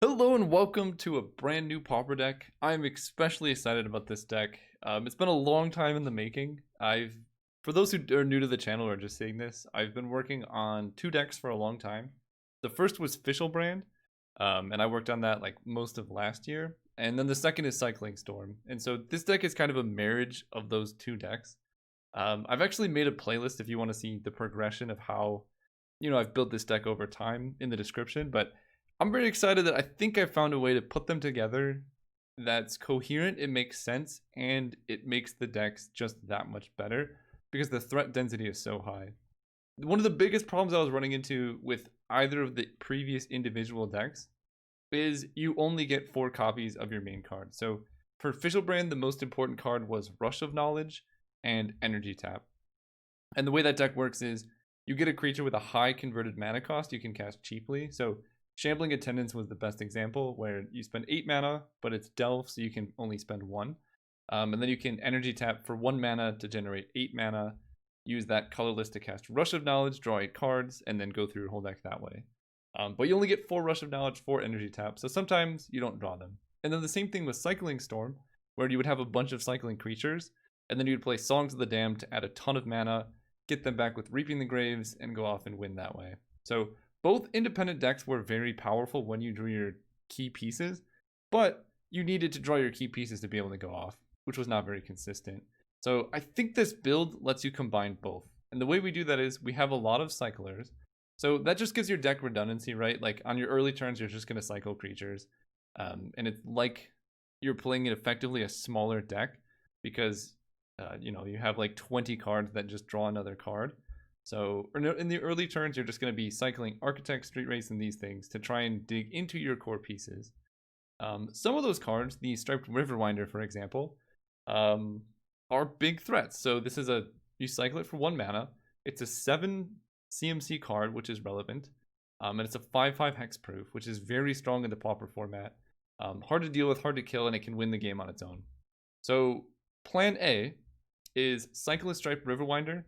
Hello and welcome to a brand new Pauper deck. I'm especially excited about this deck. It's been a long time in the making. For those who are new to the channel or just seeing this, I've been working on two decks for a long time. The first was Fischl Brand, and I worked on that like most of last year. And then the second is Cycling Storm. And so this deck is kind of a marriage of those two decks. I've actually made a playlist if you want to see the progression of how, I've built this deck over time in the description, but I'm very excited that I think I found a way to put them together that's coherent, it makes sense, and it makes the decks just that much better because the threat density is so high. One of the biggest problems I was running into with either of the previous individual decks is you only get 4 copies of your main card. So for Fischl Brand, the most important card was Rush of Knowledge and Energy Tap. And the way that deck works is you get a creature with a high converted mana cost you can cast cheaply. So Shambling Attendance was the best example, where you spend 8 mana, but it's Delve, so you can only spend 1. And then you can Energy Tap for 1 mana to generate 8 mana, use that colorless to cast Rush of Knowledge, draw 8 cards, and then go through your whole deck that way. But you only get 4 Rush of Knowledge, 4 Energy Tap, so sometimes you don't draw them. And then the same thing with Cycling Storm, where you would have a bunch of cycling creatures, and then you would play Songs of the Damned to add a ton of mana, get them back with Reaping the Graves, and go off and win that way. So both independent decks were very powerful when you drew your key pieces, but you needed to draw your key pieces to be able to go off, which was not very consistent. So I think this build lets you combine both. And the way we do that is we have a lot of cyclers. So that just gives your deck redundancy, right? Like on your early turns, you're just going to cycle creatures. And it's like you're playing it effectively a smaller deck because, you have like 20 cards that just draw another card. So in the early turns, you're just going to be cycling Architect, Street Race, and these things to try and dig into your core pieces. Some of those cards, the Striped Riverwinder, for example, are big threats. So this is you cycle it for 1 mana. It's a 7 CMC card, which is relevant. And it's a 5/5 hexproof, which is very strong in the Pauper format. Hard to deal with, hard to kill, and it can win the game on its own. So plan A is cycle a Striped Riverwinder,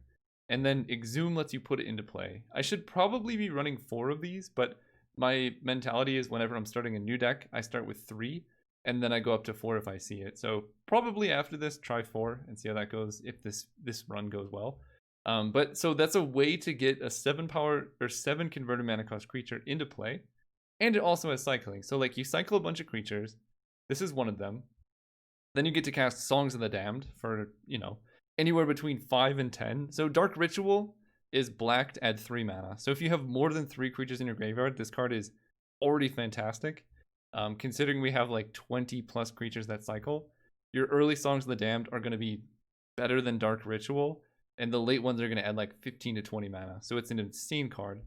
and then Exhume lets you put it into play. I should probably be running 4 of these, but my mentality is whenever I'm starting a new deck, I start with 3, and then I go up to 4 if I see it. So probably after this, try 4 and see how that goes if this run goes well. So that's a way to get a 7 power or 7 converted mana cost creature into play, and it also has cycling. So like you cycle a bunch of creatures. This is one of them. Then you get to cast Songs of the Damned for, anywhere between 5 and 10. So Dark Ritual is black to add 3 mana. So if you have more than 3 creatures in your graveyard, this card is already fantastic. Considering we have like 20 plus creatures that cycle, your early Songs of the Damned are going to be better than Dark Ritual, and the late ones are going to add like 15 to 20 mana. So it's an insane card.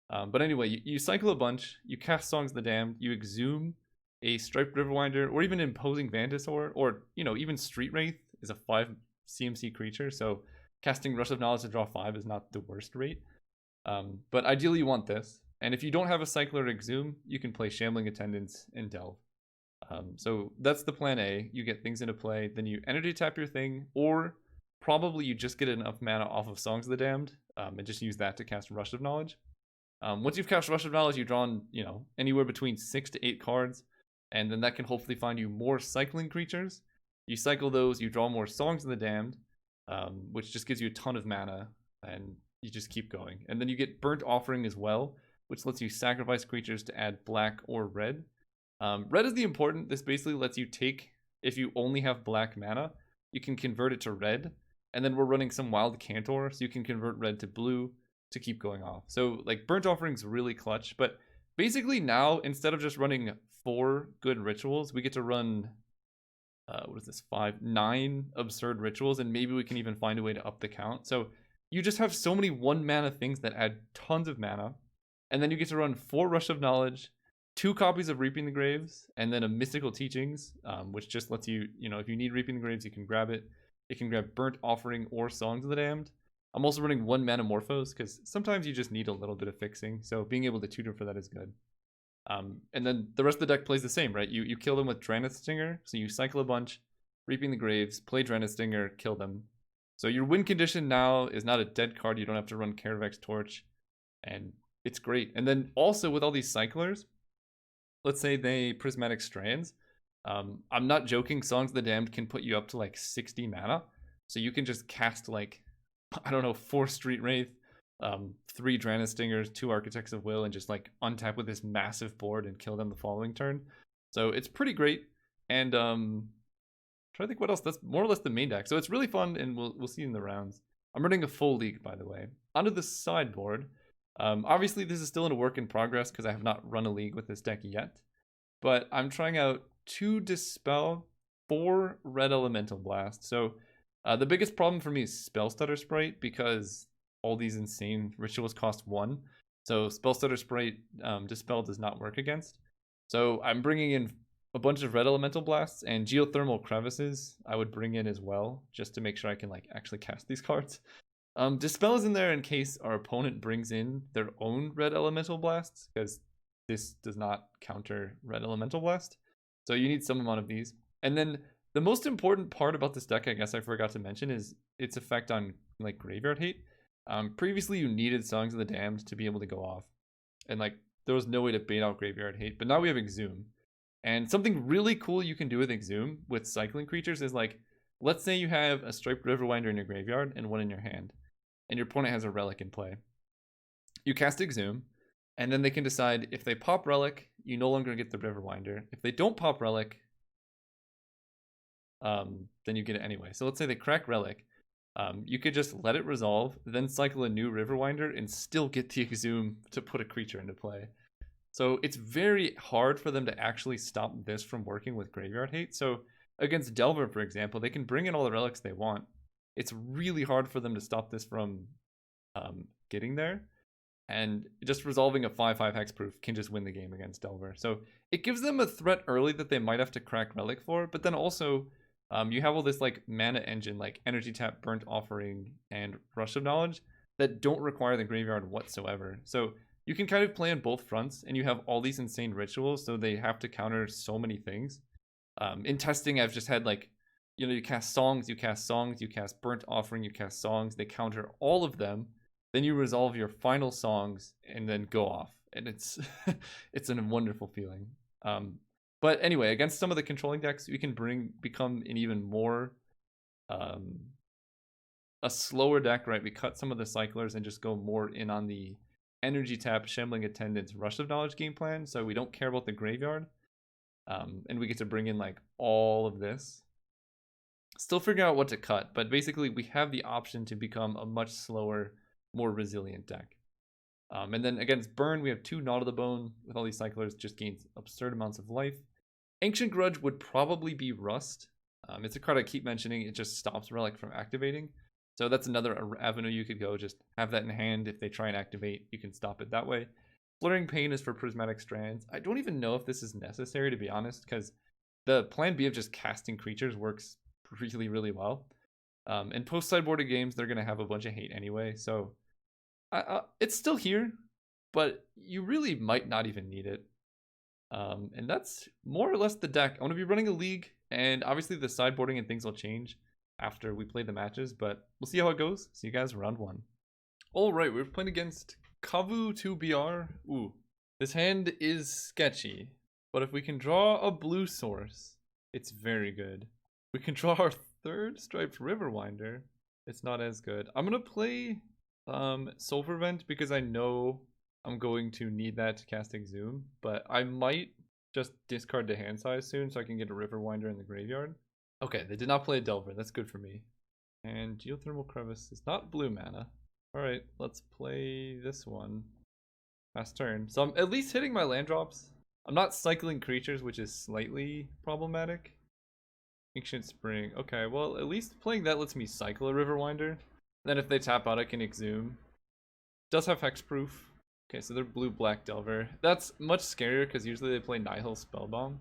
But anyway, you cycle a bunch, you cast Songs of the Damned, you exhume a Striped Riverwinder, or even Imposing Vantasaur, or even Street Wraith is a 5 CMC creature, so casting Rush of Knowledge to draw 5 is not the worst rate. But ideally you want this. And if you don't have a cycler Exhume, you can play Shambling Attendance and Delve. So that's the plan A. You get things into play, then you Energy Tap your thing, or probably you just get enough mana off of Songs of the Damned, and just use that to cast Rush of Knowledge. Once you've cast Rush of Knowledge, you've drawn, anywhere between 6 to 8 cards, and then that can hopefully find you more cycling creatures. You cycle those, you draw more Songs of the Damned, which just gives you a ton of mana, and you just keep going. And then you get Burnt Offering as well, which lets you sacrifice creatures to add black or red. Red is the important. This basically lets you take, if you only have black mana, you can convert it to red. And then we're running some Wild Cantor, so you can convert red to blue to keep going off. So like Burnt Offering's really clutch, but basically now, instead of just running 4 good rituals, we get to run what is this, 9 absurd rituals, and maybe we can even find a way to up the count. So you just have so many 1 mana things that add tons of mana, and then you get to run 4 Rush of Knowledge, 2 copies of Reaping the Graves, and then a Mystical Teachings, which just lets you, if you need Reaping the Graves, you can grab it. You can grab Burnt Offering or Songs of the Damned. I'm also running 1 mana Morphos because sometimes you just need a little bit of fixing, so being able to tutor for that is good. And then the rest of the deck plays the same, right? You kill them with Drannith Stinger, so you cycle a bunch, Reaping the Graves, play Drannith Stinger, kill them. So your win condition now is not a dead card. You don't have to run Karavek's Torch, and it's great. And then also with all these cyclers, let's say they Prismatic Strands. I'm not joking, Songs of the Damned can put you up to like 60 mana. So you can just cast like, I don't know, 4 Street Wraith, 3 Drana Stingers, 2 Architects of Will, and just like untap with this massive board and kill them the following turn. So it's pretty great. And trying to think what else. That's more or less the main deck. So it's really fun, and we'll see in the rounds. I'm running a full league, by the way. Onto the sideboard. Obviously, this is still in a work in progress because I have not run a league with this deck yet. But I'm trying out 2 Dispel, 4 Red Elemental Blast. So the biggest problem for me is Spell Stutter Sprite because all these insane rituals cost 1. So Spell Stutter Sprite Dispel does not work against. So I'm bringing in a bunch of Red Elemental Blasts and Geothermal Crevices I would bring in as well, just to make sure I can like actually cast these cards. Dispel is in there in case our opponent brings in their own Red Elemental Blasts, because this does not counter Red Elemental Blast. So you need some amount of these. And then the most important part about this deck, I guess I forgot to mention, is its effect on like Graveyard Hate. Previously you needed Songs of the Damned to be able to go off. And like there was no way to bait out Graveyard Hate, but now we have Exhume. And something really cool you can do with Exhume with cycling creatures is like, let's say you have a Striped Riverwinder in your graveyard and 1 in your hand, and your opponent has a Relic in play. You cast Exhume, and then they can decide if they pop Relic, you no longer get the Riverwinder. If they don't pop Relic, then you get it anyway. So let's say they crack Relic. You could just let it resolve, then cycle a new Riverwinder, and still get the Exhume to put a creature into play. So it's very hard for them to actually stop this from working with Graveyard Hate. So against Delver, for example, they can bring in all the relics they want. It's really hard for them to stop this from getting there. And just resolving a 5/5 hexproof can just win the game against Delver. So it gives them a threat early that they might have to crack Relic for, but then also you have all this like mana engine, like Energy Tap, Burnt Offering, and Rush of Knowledge that don't require the graveyard whatsoever. So you can kind of play on both fronts, and you have all these insane rituals, so they have to counter so many things. In testing, I've just had like, you know, you cast songs, you cast Burnt Offering, you cast songs, they counter all of them, then you resolve your final songs, and then go off. And it's it's a wonderful feeling. But anyway, against some of the controlling decks, you can become an even more a slower deck, right? We cut some of the cyclers and just go more in on the Energy Tap, Shambling Attendants, Rush of Knowledge game plan, so we don't care about the graveyard. And we get to bring in like all of this. Still figuring out what to cut, but basically we have the option to become a much slower, more resilient deck. And then against Burn, we have 2 Gnaw to the Bone with all these cyclers, just gains absurd amounts of life. Ancient Grudge would probably be Rust. It's a card I keep mentioning, it just stops Relic from activating. So that's another avenue you could go. Just have that in hand. If they try and activate, you can stop it that way. Fluttering Pain is for Prismatic Strands. I don't even know if this is necessary, to be honest, because the plan B of just casting creatures works really, really well. And post-sideboarded games, they're going to have a bunch of hate anyway. So it's still here, but you really might not even need it. And that's more or less the deck. I'm going to be running a league, and obviously the sideboarding and things will change after we play the matches, but we'll see how it goes. See you guys round 1. Alright, we're playing against Kavu 2BR. Ooh, this hand is sketchy, but if we can draw a blue source, it's very good. We can draw our 3rd Striped Riverwinder. It's not as good. I'm gonna play Sulfur Vent because I know I'm going to need that to cast Exhume, but I might just discard the hand size soon so I can get a Riverwinder in the graveyard. Okay, they did not play a Delver. That's good for me. And Geothermal Crevice is not blue mana. Alright, let's play this one. Last turn. So I'm at least hitting my land drops. I'm not cycling creatures, which is slightly problematic. Ancient Spring. Okay, well, at least playing that lets me cycle a Riverwinder. Then if they tap out, I can Exhume. Does have Hexproof. Okay, so they're blue-black Delver. That's much scarier because usually they play Nihil Spellbomb.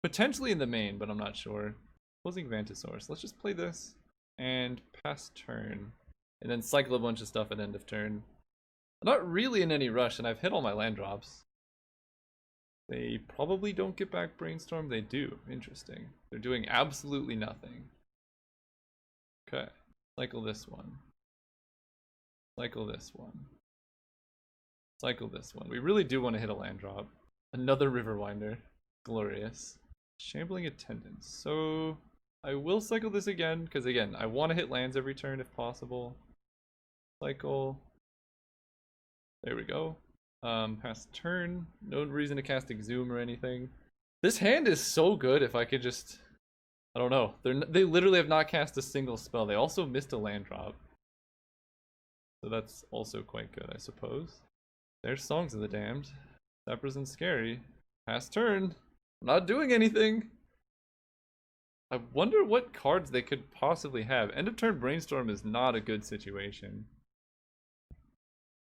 Potentially in the main, but I'm not sure. Closing Vantasaurus. Let's just play this and pass turn, and then cycle a bunch of stuff at end of turn. I'm not really in any rush, and I've hit all my land drops. They probably don't get back Brainstorm. They do. Interesting. They're doing absolutely nothing. Okay. Cycle this one. Cycle this one. Cycle this one. We really do want to hit a land drop. Another Riverwinder. Glorious. Shambling Attendants. So I will cycle this again, because again, I want to hit lands every turn if possible. Cycle. There we go. Pass turn. No reason to cast Exhume or anything. This hand is so good if I could just... I don't know. They literally have not cast a single spell. They also missed a land drop. So that's also quite good, I suppose. There's Songs of the Damned. That isn't scary. Pass turn. I'm not doing anything. I wonder what cards they could possibly have. End of turn Brainstorm is not a good situation.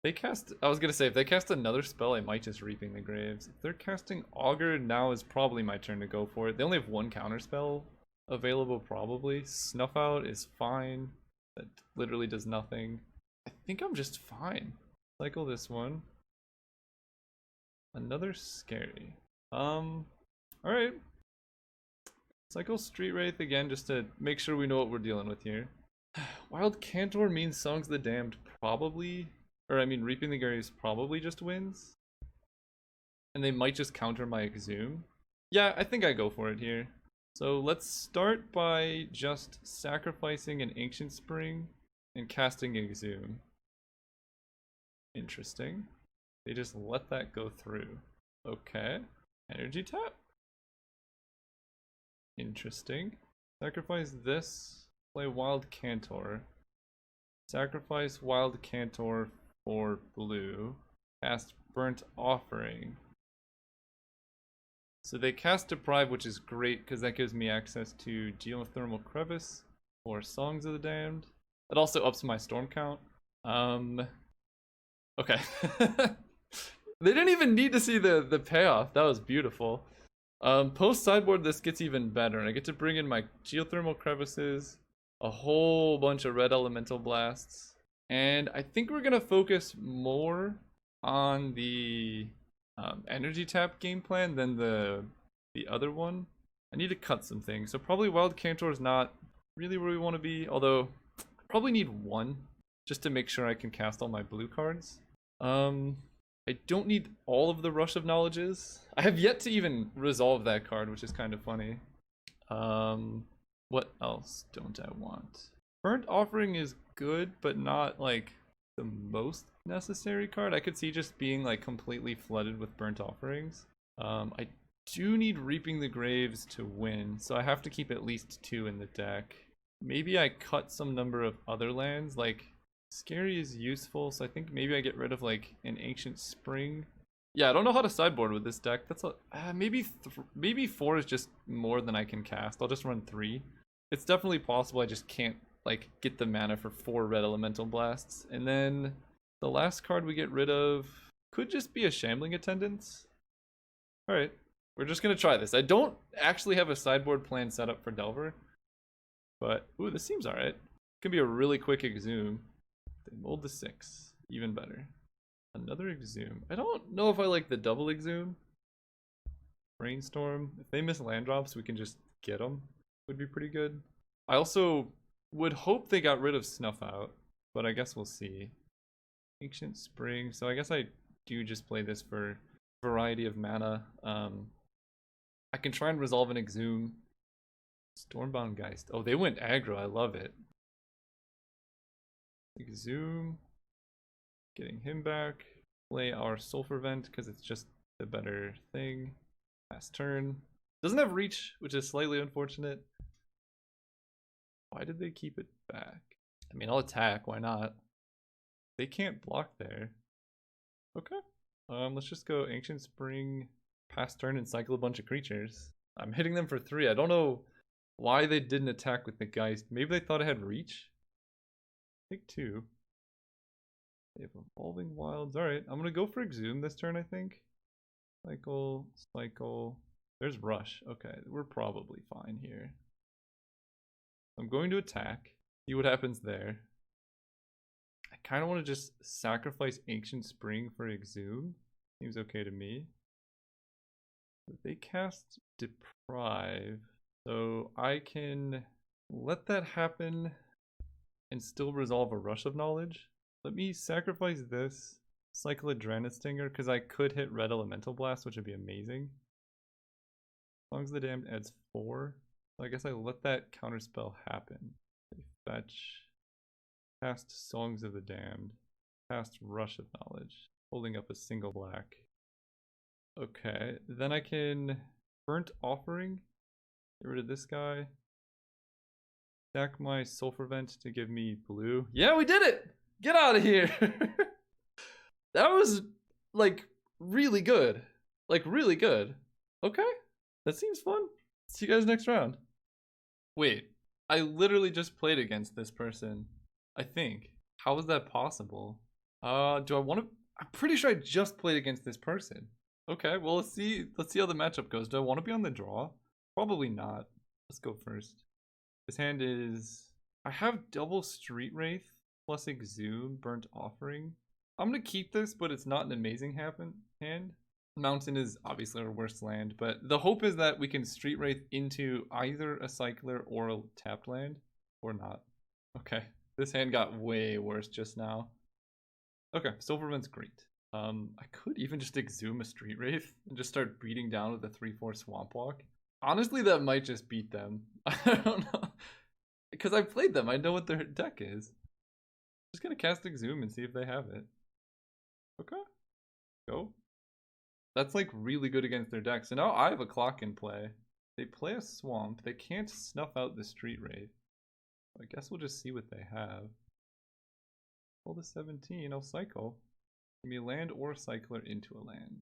They cast... I was gonna say, if they cast another spell, I might just Reaping the Graves. If they're casting Augur, now is probably my turn to go for it. They only have one counter spell available, probably. Snuff Out is fine. That literally does nothing. I think I'm just fine. Cycle this one. Another scary. Alright. Cycle Street Wraith again, just to make sure we know what we're dealing with here. Wild Cantor means Songs of the Damned probably... Or I mean, Reaping the Graves probably just wins. And they might just counter my Exhume. Yeah, I think I go for it here. So let's start by just sacrificing an Ancient Spring and casting Exhume. Interesting. They just let that go through. Okay. Energy tap. Interesting. Sacrifice this. Play Wild Cantor. Sacrifice Wild Cantor for blue. Cast Burnt Offering. So they cast Deprive, which is great because that gives me access to Geothermal Crevice or Songs of the Damned. It also ups my storm count. Okay. They didn't even need to see the payoff. That was beautiful. Post sideboard, this gets even better. I get to bring in my Geothermal Crevices, a whole bunch of red elemental blasts, and I think we're gonna focus more on the energy tap game plan than the other one. I need to cut some things, so probably Wild Cantor is not really where we want to be, although I probably need one just to make sure I can cast all my blue cards. I don't need all of the Rush of Knowledges. I have yet to even resolve that card, which is kind of funny. What else don't I want? Burnt Offering is good, but not like the most necessary card. I could see just being like completely flooded with Burnt Offerings. I do need Reaping the Graves to win, so I have to keep at least 2 in the deck. Maybe I cut some number of other lands, like Scary is useful, so I think maybe I get rid of like an Ancient Spring. Yeah, I don't know how to sideboard with this deck. That's a maybe 4 is just more than I can cast. I'll just run 3. It's definitely possible. I just can't like get the mana for 4 red elemental blasts. And then the last card we get rid of could just be a Shambling Attendants. All right, we're just gonna try this. I don't actually have a sideboard plan set up for Delver, but ooh, this seems all right. Could be a really quick Exhume. They mold the 6, even better. Another Exhume. I don't know if I like the double Exhume. Brainstorm. If they miss land drops, we can just get them. Would be pretty good. I also would hope they got rid of Snuff Out, but I guess we'll see. Ancient Spring. So I guess I do just play this for variety of mana. I can try and resolve an Exhume. Stormbound Geist. Oh, they went aggro. I love it. Exhume. Getting him back. Play our Sulfur Vent because it's just the better thing. Last turn. Doesn't have reach, which is slightly unfortunate. Why did they keep it back? I mean, I'll attack. Why not? They can't block there. Okay. Let's just go Ancient Spring, pass turn, and cycle a bunch of creatures. I'm hitting them for 3. I don't know why they didn't attack with the Geist. Maybe they thought I had reach? I think 2. They have Evolving Wilds. Alright, I'm gonna go for Exhume this turn, I think. Cycle, cycle. There's Rush. Okay, we're probably fine here. I'm going to attack. See what happens there. I kind of want to just sacrifice Ancient Spring for Exhume. Seems okay to me. They cast Deprive. So I can let that happen and still resolve a Rush of Knowledge. Let me sacrifice this, cycle Adrenaline Stinger because I could hit Red Elemental Blast, which would be amazing. Songs of the Damned adds 4. So I guess I let that counterspell happen. Fetch. Cast Songs of the Damned. Cast Rush of Knowledge. Holding up a single black. Okay, then I can Burnt Offering. Get rid of this guy. Stack my Sulfur Vent to give me blue. Yeah, we did it! Get out of here! That was, like, really good. Like, really good. Okay, that seems fun. See you guys next round. Wait, I literally just played against this person. I think. How is that possible? Do I want to? I'm pretty sure I just played against this person. Okay, well let's see how the matchup goes. Do I want to be on the draw? Probably not. Let's go first. This hand is... I have double Street Wraith plus Exhume, Burnt Offering. I'm gonna keep this, but it's not an amazing hand. Mountain is obviously our worst land, but the hope is that we can Street Wraith into either a Cycler or a tapped land, or not. Okay, this hand got way worse just now. Okay, Silverman's great. I could even just Exhume a Street Wraith and just start beating down with a 3/4 Swamp Walk. Honestly, that might just beat them. I don't know. Because I played them, I know what their deck is. Just gonna cast Exhume and see if they have it. Okay, go. That's like really good against their deck. So now I have a clock in play. They play a swamp. They can't snuff out the Street Wraith. I guess we'll just see what they have. Roll the 17. I'll cycle. Give me a land or a cycler into a land.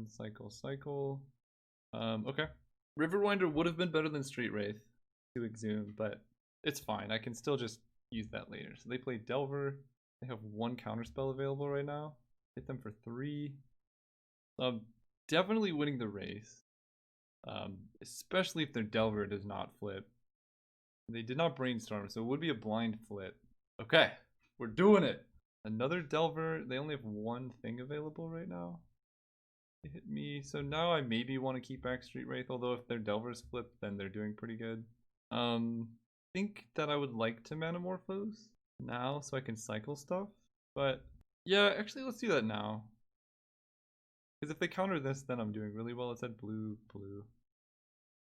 Cycle. Okay. Riverwinder would have been better than Street Wraith to Exhume, but it's fine. I can still just use that later. So they play Delver. They have 1 counterspell available right now. Hit them for 3. Definitely winning the race. Especially if their Delver does not flip. They did not brainstorm, so it would be a blind flip. Okay, we're doing it. Another Delver. They only have 1 thing available right now. They hit me, so now I maybe want to keep back Street Wraith, although if their Delvers flip, then they're doing pretty good. Think that I would like to Manamorphose now so I can cycle stuff, but yeah, actually let's do that now. Because if they counter this, then I'm doing really well. It said blue.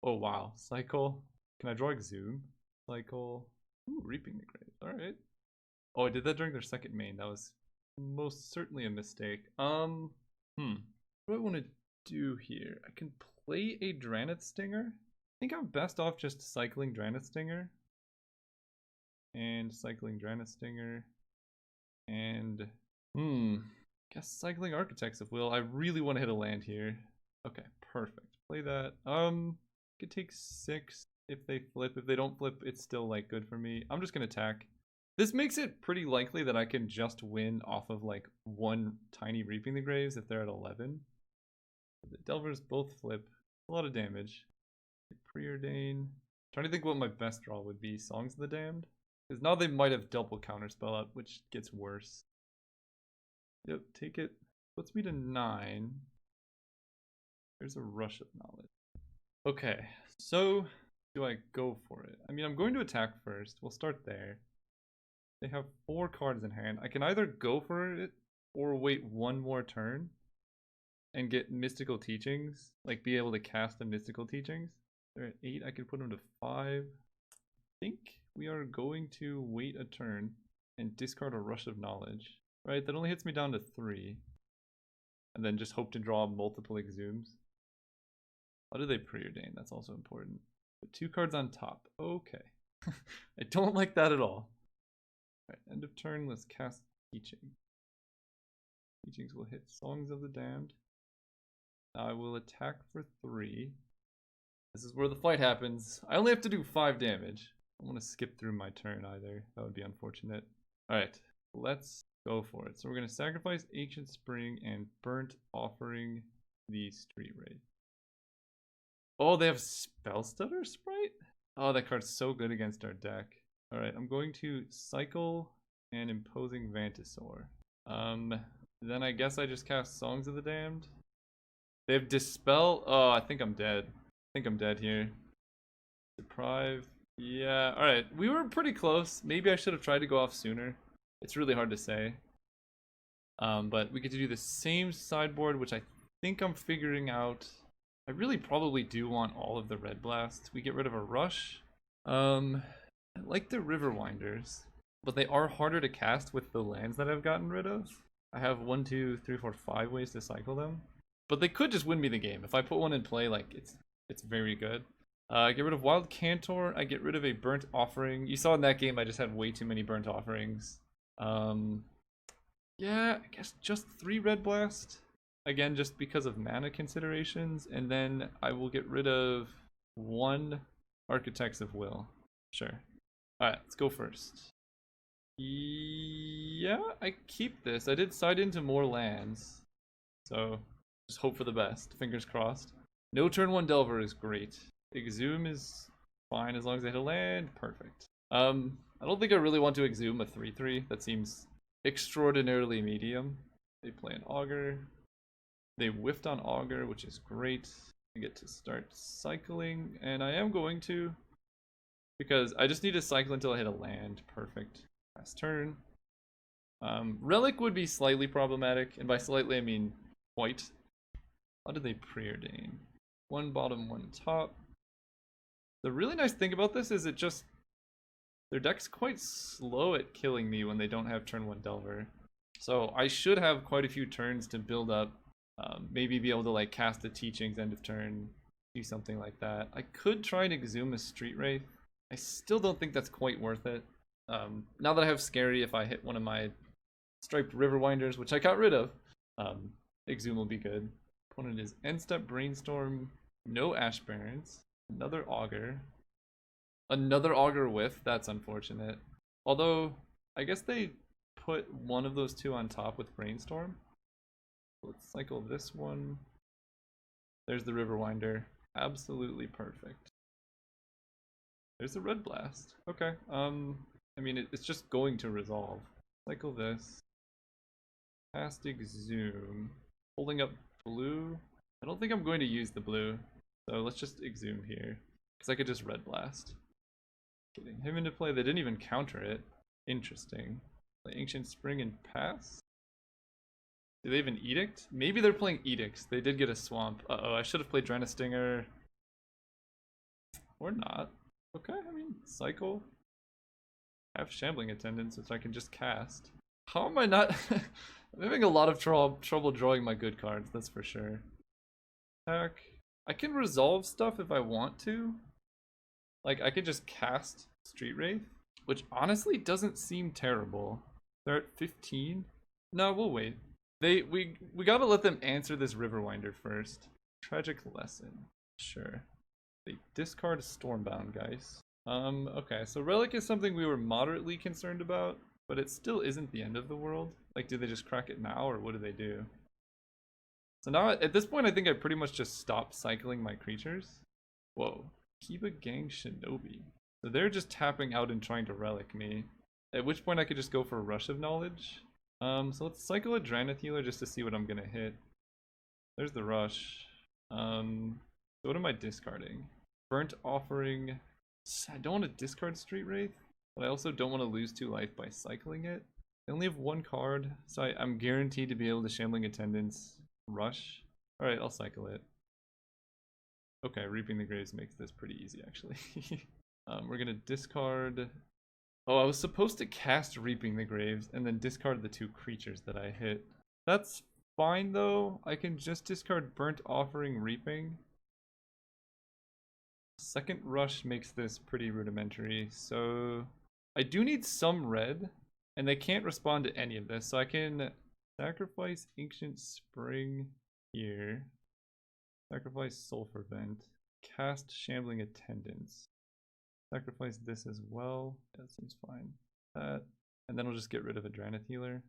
Oh wow, cycle. Can I draw Exhume? Cycle. Ooh, Reaping the Grave. Alright. Oh, I did that during their second main. That was most certainly a mistake. What do I want to do here? I can play a Dranith Stinger. I think I'm best off just cycling Dranith Stinger. And cycling Dranith Stinger. And, guess cycling Architects of Will. I really want to hit a land here. Okay, perfect. Play that. Could take 6 if they flip. If they don't flip, it's still like good for me. I'm just gonna attack. This makes it pretty likely that I can just win off of like 1 tiny Reaping the Graves if they're at 11. The Delvers both flip. A lot of damage. Preordain. Trying to think what my best draw would be. Songs of the Damned? Because now they might have double counterspell up, which gets worse. Yep, take it. Puts me to 9. There's a Rush of Knowledge. Okay, so do I go for it? I mean, I'm going to attack first. We'll start there. They have 4 cards in hand. I can either go for it or wait 1 more turn and get Mystical Teachings. Like, be able to cast the Mystical Teachings. They're at 8. I can put them to 5. I think we are going to wait a turn and discard a Rush of Knowledge. Right, that only hits me down to 3. And then just hope to draw multiple Exhumes. How do they preordain? That's also important. Put 2 cards on top. Okay. I don't like that at all. Alright, end of turn, let's cast Teaching. Teachings will hit Songs of the Damned. Now I will attack for 3. This is where the fight happens. I only have to do 5 damage. I don't want to skip through my turn either. That would be unfortunate. Alright, let's go for it. So we're going to sacrifice Ancient Spring and Burnt Offering the Street Wraith. Oh, they have Spellstutter Sprite? Oh, that card's so good against our deck. Alright, I'm going to cycle and Imposing Vantisaur. Then I guess I just cast Songs of the Damned. They have Dispel. Oh, I think I'm dead. I think I'm dead here. Deprive. Yeah, alright. We were pretty close. Maybe I should have tried to go off sooner. It's really hard to say. But we get to do the same sideboard, which I think I'm figuring out. I really probably do want all of the red blast. We get rid of a rush. I like the river winders, but they are harder to cast with the lands that I've gotten rid of. I have 1, 2, 3, 4, 5 ways to cycle them, but they could just win me the game if I put one in play. Like it's very good. Get rid of Wild Cantor. I get rid of a Burnt Offering. You saw in that game I just had way too many Burnt Offerings. Yeah, I guess just 3 Red Blast. Again, just because of mana considerations. And then I will get rid of 1 Architects of Will. Sure. Alright, let's go first. Yeah, I keep this. I did side into more lands. So, just hope for the best. Fingers crossed. No turn 1 Delver is great. Exhume is fine as long as I hit a land. Perfect. I don't think I really want to exhume a 3/3. That seems extraordinarily medium. They play an Augur. They whiffed on Augur, which is great. I get to start cycling, and I am going to, because I just need to cycle until I hit a land. Perfect. Last turn. Relic would be slightly problematic, and by slightly I mean quite. How did they preordain? 1 bottom, 1 top. The really nice thing about this is their deck's quite slow at killing me when they don't have turn 1 Delver. So I should have quite a few turns to build up. Maybe be able to like cast the Teachings end of turn, do something like that. I could try and exhume a Street Wraith. I still don't think that's quite worth it. Now that I have Scary, if I hit one of my Striped River Winders, which I got rid of, exhume will be good. Opponent is End Step Brainstorm, no Ash Barrens, another Augur. Another Augur Whiff, that's unfortunate. Although, I guess they put one of those 2 on top with Brainstorm. Let's cycle this one. There's the River Winder. Absolutely perfect. There's the Red Blast. Okay. I mean, it's just going to resolve. Cycle this. Cast Exhume. Holding up blue. I don't think I'm going to use the blue. So let's just Exhume here. Because I could just Red Blast. Getting him into play. They didn't even counter it. Interesting. Play Ancient Spring and pass. Do they have an Edict? Maybe they're playing Edicts. They did get a Swamp. Uh-oh, I should have played Drana Stinger. Or not. Okay, I mean, cycle. I have Shambling Attendants, which I can just cast. How am I not... I'm having a lot of trouble drawing my good cards, that's for sure. Attack. I can resolve stuff if I want to. Like, I could just cast Street Wraith, which honestly doesn't seem terrible. They're at 15? No, we'll wait. We gotta let them answer this River Winder first. Tragic Lesson. Sure. They discard Stormbound, guys. Okay, so Relic is something we were moderately concerned about, but it still isn't the end of the world. Like, do they just crack it now, or what do they do? So now, at this point, I think I pretty much just stopped cycling my creatures. Whoa. Kiba Gang Shinobi. So they're just tapping out and trying to Relic me. At which point I could just go for a Rush of Knowledge. So let's cycle a Drannith Healer just to see what I'm gonna hit. There's the Rush. So what am I discarding? Burnt Offering. I don't want to discard Street Wraith, but I also don't want to lose 2 life by cycling it. I only have 1 card, so I'm guaranteed to be able to Shambling Attendants, Rush. Alright, I'll cycle it. Okay, Reaping the Graves makes this pretty easy, actually. We're gonna discard... Oh, I was supposed to cast Reaping the Graves and then discard the 2 creatures that I hit. That's fine, though. I can just discard Burnt Offering Reaping. Second Rush makes this pretty rudimentary, so... I do need some red, and they can't respond to any of this, so I can sacrifice Ancient Spring here. Sacrifice Sulfur Vent. Cast Shambling Attendants. Sacrifice this as well. Yeah, that seems fine. That. And then we'll just get rid of a Drannith Healer.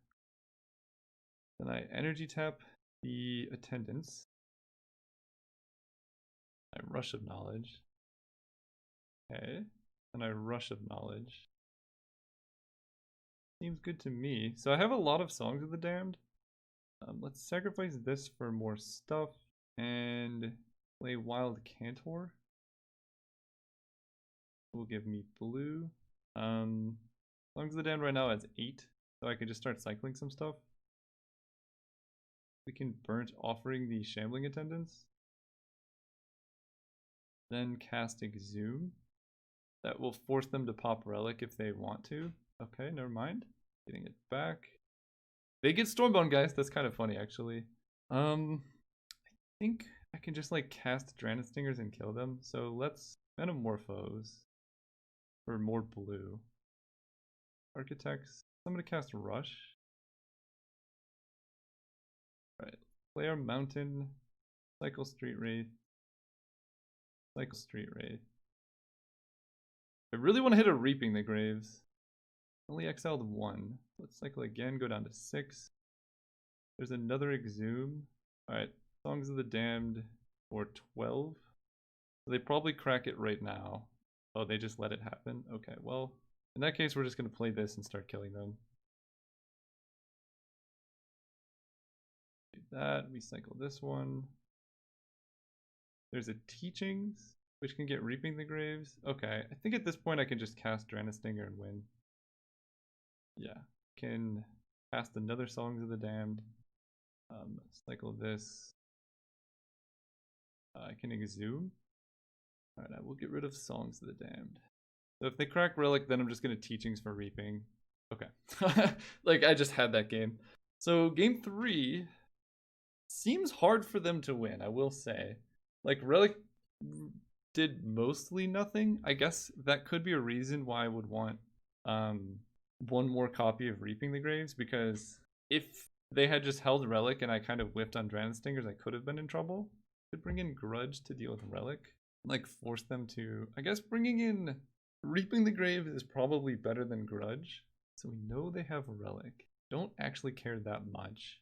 Then I energy tap the Attendants. I Rush of Knowledge. Okay. And I Rush of Knowledge. Seems good to me. So I have a lot of Songs of the Damned. Let's sacrifice this for more stuff. And play Wild Cantor. Will give me blue. Songs of the Damned right now has 8, so I can just start cycling some stuff. We can Burnt Offering the Shambling Attendants. Then cast Exhume. That will force them to pop Relic if they want to. Okay, never mind. Getting it back. They get Stormbound, guys. That's kind of funny, actually. I think I can just like cast Dragon Stingers and kill them. So let's Metamorphose for more blue. Architects. I'm gonna cast Rush. Alright. Play our Mountain. Cycle Street Wraith. Cycle Street Wraith. I really want to hit a Reaping the Graves. Only exiled 1. Let's cycle again, go down to 6. There's another Exhume. Alright, Songs of the Damned for 12. So they probably crack it right now. Oh, they just let it happen? Okay, well, in that case, we're just going to play this and start killing them. Do that, we cycle this one. There's a Teachings, which can get Reaping the Graves. Okay, I think at this point I can just cast Dragon Stinger and win. Yeah, can cast another Songs of the Damned. Cycle this. I can Exhume. Alright, I will get rid of Songs of the Damned. So if they crack Relic, then I'm just going to Teachings for Reaping. Okay. Like, I just had that game. So, game 3 seems hard for them to win, I will say. Like, Relic did mostly nothing. I guess that could be a reason why I would want one more copy of Reaping the Graves, because if they had just held Relic and I kind of whiffed on Dragon Stingers, I could have been in trouble. Could bring in Grudge to deal with Relic. Like, force them to... I guess bringing in Reaping the Grave is probably better than Grudge. So we know they have Relic. Don't actually care that much.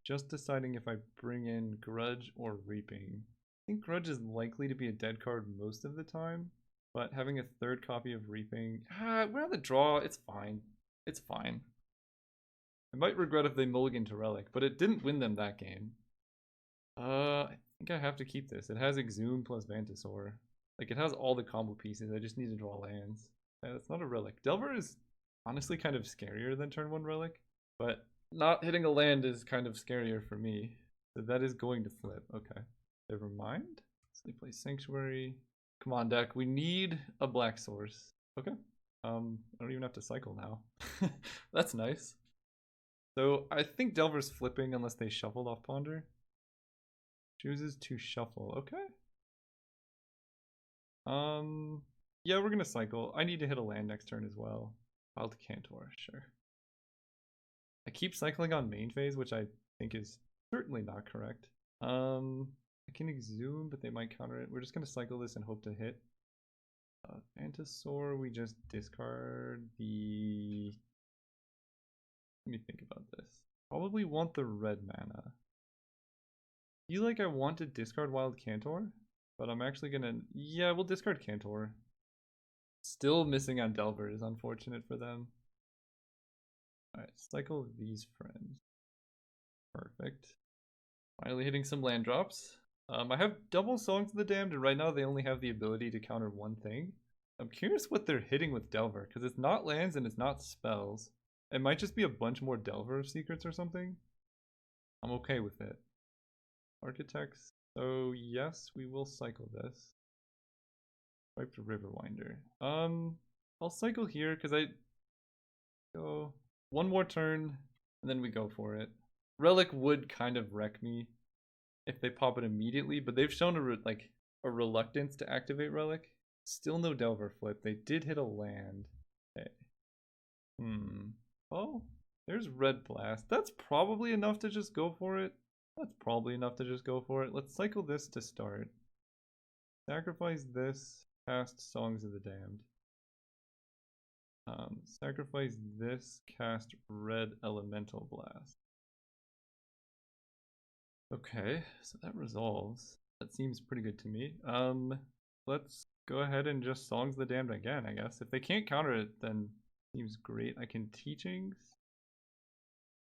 Just deciding if I bring in Grudge or Reaping. I think Grudge is likely to be a dead card most of the time. But having a third copy of Reaping... we're on the draw. It's fine. It's fine. I might regret if they mulligan to Relic, but it didn't win them that game. I think I have to keep this. It has Exhume plus Vantasaur. Like, it has all the combo pieces. I just need to draw lands. That's not a Relic. Delver is honestly kind of scarier than turn 1 Relic, but not hitting a land is kind of scarier for me. So that is going to flip. Okay. Never mind. So they play Sanctuary. Come on, deck. We need a black source. Okay. I don't even have to cycle now. That's nice. So I think Delver's flipping unless they shuffled off Ponder. Chooses to shuffle. Okay. Yeah, we're gonna cycle. I need to hit a land next turn as well. Wild Cantor, sure. I keep cycling on main phase, which I think is certainly not correct. I can Exhume, but they might counter it. We're just gonna cycle this and hope to hit. Vantasaur, we just discard the... Let me think about this. Probably want the red mana. I feel like I want to discard Wild Cantor, but I'm actually gonna... Yeah, we'll discard Cantor. Still missing on Delver is unfortunate for them. Alright, cycle these friends. Perfect. Finally hitting some land drops. I have double Songs of the Damned, and right now they only have the ability to counter one thing. I'm curious what they're hitting with Delver, because it's not lands and it's not spells. It might just be a bunch more Delver secrets or something. I'm okay with it. Architects. So yes, we will cycle this. Swipe to Riverwinder. I'll cycle here because I go one more turn and then we go for it. Relic would kind of wreck me if they pop it immediately, but they've shown a reluctance to activate Relic. Still no Delver flip. They did hit a land. Okay. Oh, there's Red Blast. That's probably enough to just go for it. Let's cycle this to start. Sacrifice this. Cast Songs of the Damned. Sacrifice this. Cast Red Elemental Blast. Okay, so that resolves. That seems pretty good to me. Let's go ahead and just Songs of the Damned again, I guess. If they can't counter it, then seems great. I can Teachings.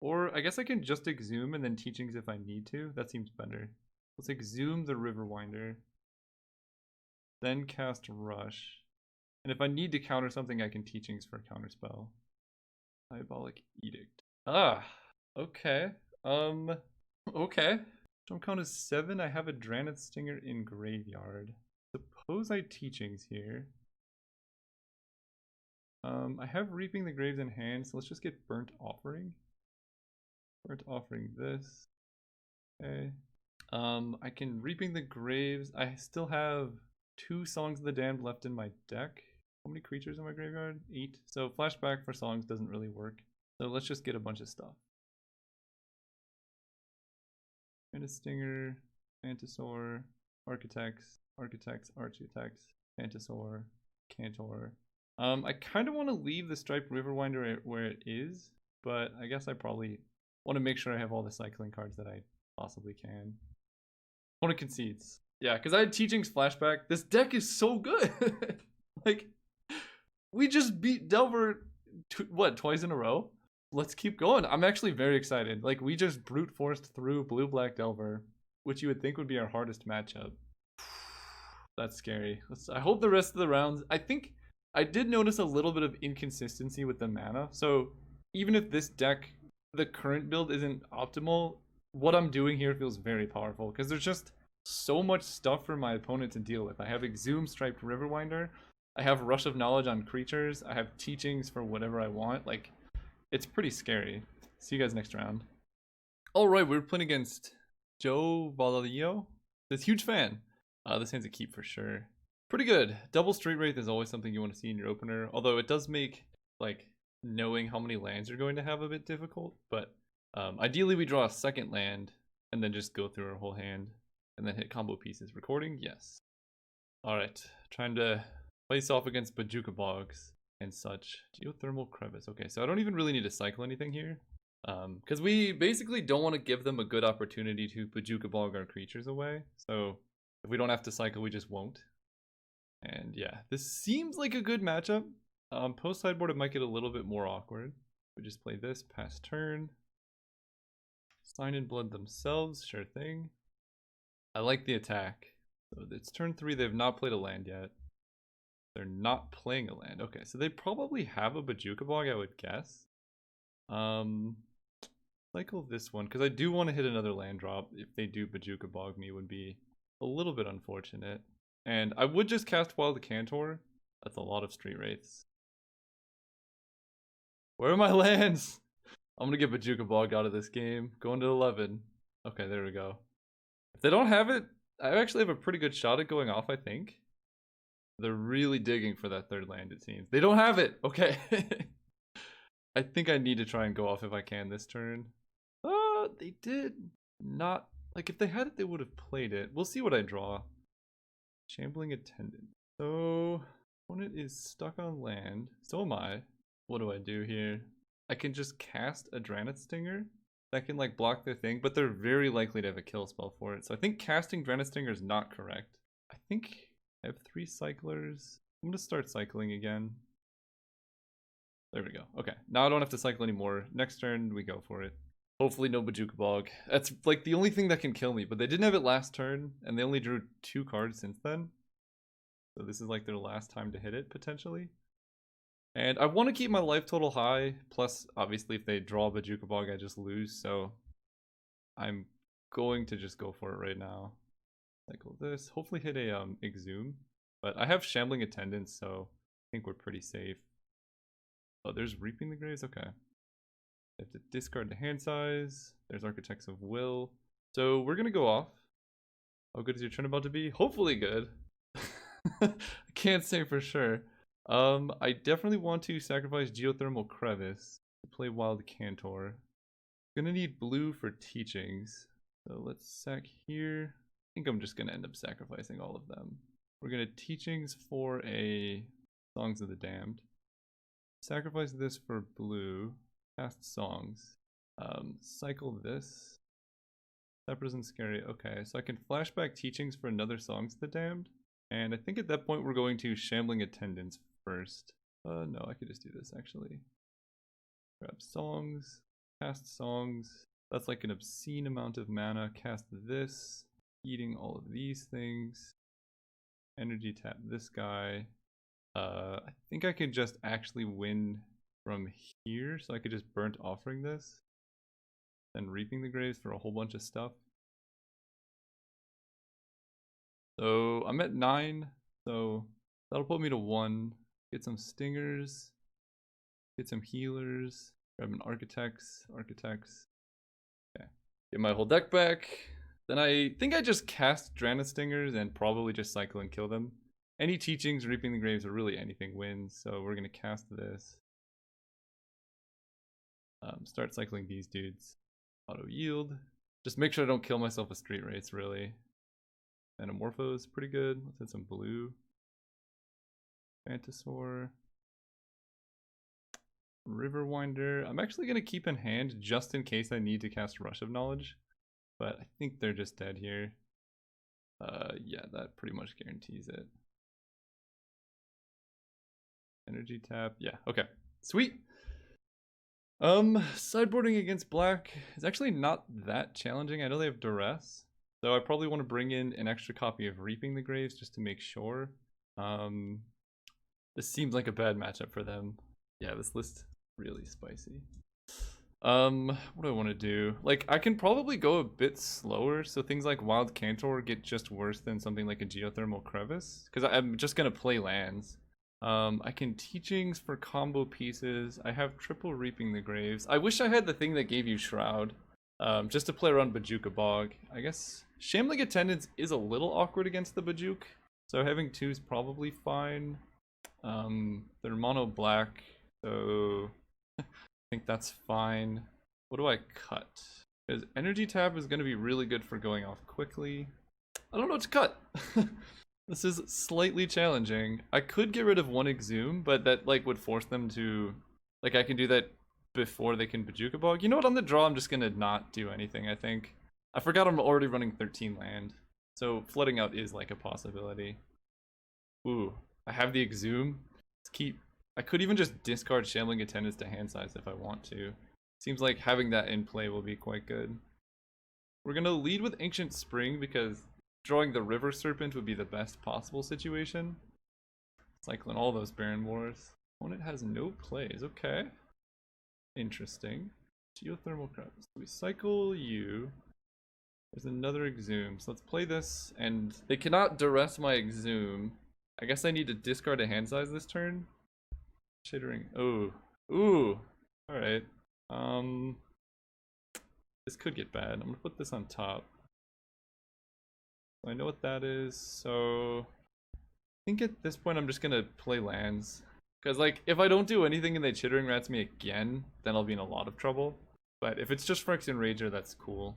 Or I guess I can just Exhume and then Teachings if I need to. That seems better. Let's Exhume the Riverwinder. Then cast Rush. And if I need to counter something, I can Teachings for a counterspell. Diabolic Edict. Ah, okay. Okay. Jump count is 7. I have a Dranith Stinger in graveyard. Suppose I teachings here. I have Reaping the Graves in hand, so let's just get Burnt Offering. Burnt Offering this. Okay. I can Reaping the Graves. I still have 2 Songs of the Damned left in my deck. How many creatures in my graveyard? 8. So flashback for songs doesn't really work. So let's just get a bunch of stuff. And a Stinger, Mantisaur, Architects, Architects, Mantisaur, Cantor. I kind of want to leave the Striped Riverwinder where it is, but I guess I probably want to make sure I have all the cycling cards that I possibly can. Opponent concedes. Yeah, because I had Teachings flashback. This deck is so good. Like, we just beat Delver, twice in a row? Let's keep going. I'm actually very excited. Like, we just brute forced through Blue-Black Delver, which you would think would be our hardest matchup. That's scary. I hope the rest of the rounds... I think I did notice a little bit of inconsistency with the mana. So even if this deck, the current build isn't optimal, what I'm doing here feels very powerful because there's just so much stuff for my opponent to deal with. I have Exhumed Striped Riverwinder. I have Rush of Knowledge on creatures. I have Teachings for whatever I want. Like, it's pretty scary. See you guys next round. Alright, we're playing against Joe Valadillo. This huge fan. This hand's a keep for sure. Pretty good. Double Street Wraith is always something you want to see in your opener, although it does make, like, knowing how many lands you're going to have a bit difficult, but ideally we draw a second land and then just go through our whole hand and then hit combo pieces. Recording? Yes. Alright, trying to face off against Bajuka Bogs and such. Geothermal Crevice. Okay, so I don't even really need to cycle anything here. Because we basically don't want to give them a good opportunity to Bajuka Bog our creatures away. So if we don't have to cycle, we just won't. And yeah, this seems like a good matchup. Post sideboard, it might get a little bit more awkward. We just play this, pass turn. Sign in Blood themselves, sure thing. I like the attack. So it's turn 3, they've not played a land yet. They're not playing a land. Okay, so they probably have a Bajuka Bog, I would guess. Cycle this one, because I do want to hit another land drop. If they do Bajuka Bog me, would be a little bit unfortunate. And I would just cast Wild Cantor. That's a lot of Street Wraiths. Where are my lands? I'm gonna get Bajuka Bog out of this game. Going to 11. Okay, there we go. If they don't have it, I actually have a pretty good shot at going off, I think. They're really digging for that third land, it seems. They don't have it! Okay. I think I need to try and go off if I can this turn. They did not... Like, if they had it, they would have played it. We'll see what I draw. Shambling Attendant. So, opponent is stuck on land. So am I. What do I do here? I can just cast a Dranith Stinger. That can, like, block their thing, but they're very likely to have a kill spell for it. So I think casting Dranith Stinger is not correct. I think I have 3 cyclers. I'm gonna start cycling again. There we go. Okay, now I don't have to cycle anymore. Next turn, we go for it. Hopefully no Bajuka Bog. That's like the only thing that can kill me, but they didn't have it last turn, and they only drew 2 cards since then. So this is like their last time to hit it, potentially. And I want to keep my life total high, plus obviously if they draw Bajuka Bog, I just lose, so I'm going to just go for it right now. Cycle this, hopefully hit a Exhume, but I have Shambling Attendants, so I think we're pretty safe. Oh, there's Reaping the Graves, okay. I have to discard the hand size. There's Architects of Will. So we're gonna go off. How good is your turn about to be? Hopefully good. I can't say for sure. I definitely want to sacrifice Geothermal Crevice to play Wild Cantor. Gonna need blue for Teachings. So let's sack here. I think I'm just gonna end up sacrificing all of them. We're gonna Teachings for a Songs of the Damned. Sacrifice this for blue. Cast Songs. Cycle this. That isn't scary. Okay, so I can flashback Teachings for another Songs of the Damned. And I think at that point we're going to Shambling Attendants first. No, I could just do this actually. Grab Songs. Cast Songs. That's like an obscene amount of mana. Cast this. Eating all of these things. Energy tap this guy. I think I could just actually win from here, so I could just Burnt Offering this. then Reaping the Graves for a whole bunch of stuff. So I'm at 9, so that'll put me to 1. Get some stingers, get some healers, grab an architects. Okay, get my whole deck back. Then I think I just cast Drana Stingers and probably just cycle and kill them. Any teachings, Reaping the Graves, or really anything wins, so we're gonna cast this. Start cycling these dudes. Auto yield. Just make sure I don't kill myself with street rates, really. Anamorphose, pretty good. Let's hit some blue. Phantosaur. Riverwinder. I'm actually going to keep in hand just in case I need to cast Rush of Knowledge. But I think they're just dead here. Yeah, that pretty much guarantees it. Energy tap. Yeah, okay. Sweet. Sideboarding against black is actually not that challenging. I know they have duress, so I probably want to bring in an extra copy of Reaping the Graves just to make sure. This seems like a bad matchup for them. Yeah, this list really spicy. What do I want to do? Like, I can probably go a bit slower, so things like Wild Cantor get just worse than something like a Geothermal Crevice, because I'm just gonna play lands. I can teachings for combo pieces. I have triple Reaping the Graves. I wish I had the thing that gave you Shroud, just to play around Bajuka Bog. I guess Shambling Attendance is a little awkward against the Bajuk, so having 2 is probably fine. They're mono black, so I think that's fine. What do I cut? Because Energy Tap is going to be really good for going off quickly. I don't know what to cut. This is slightly challenging. I could get rid of 1 Exhume, but that like would force them to, like, I can do that before they can Bajuka Bog. You know what, on the draw I'm just gonna not do anything, I think. I forgot I'm already running 13 land, so flooding out is like a possibility. Ooh, I have the Exhume. Let's keep, I could even just discard Shambling Attendance to hand size if I want to. Seems like having that in play will be quite good. We're gonna lead with Ancient Spring because drawing the River Serpent would be the best possible situation. Cycling all those Baron Wars. Opponent has no plays, okay. Interesting. Geothermal Crevice. We cycle you. There's another Exhume, so let's play this, and they cannot duress my Exhume. I guess I need to discard a hand size this turn. Chittering. Oh. Ooh. Alright. This could get bad. I'm gonna put this on top. I know what that is, so I think at this point I'm just gonna play lands. Because, like, if I don't do anything and they Chittering Rats me again, then I'll be in a lot of trouble. But if it's just Phyrexian Rager, that's cool.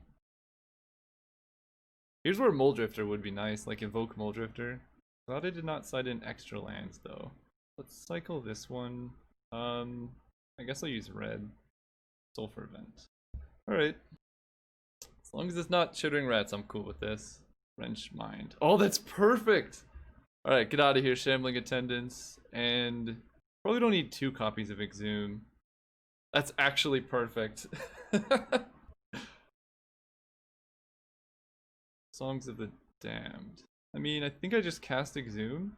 Here's where Muldrifter would be nice, like Invoke Muldrifter. Glad I did not side in extra lands, though. Let's cycle this one. I guess I'll use red. Sulfur Vent. Alright. As long as it's not Chittering Rats, I'm cool with this. Wrench Mind. Oh, that's perfect! Alright, get out of here, Shambling Attendance. And probably don't need 2 copies of Exhume. That's actually perfect. Songs of the Damned. I mean, I think I just cast Exhume.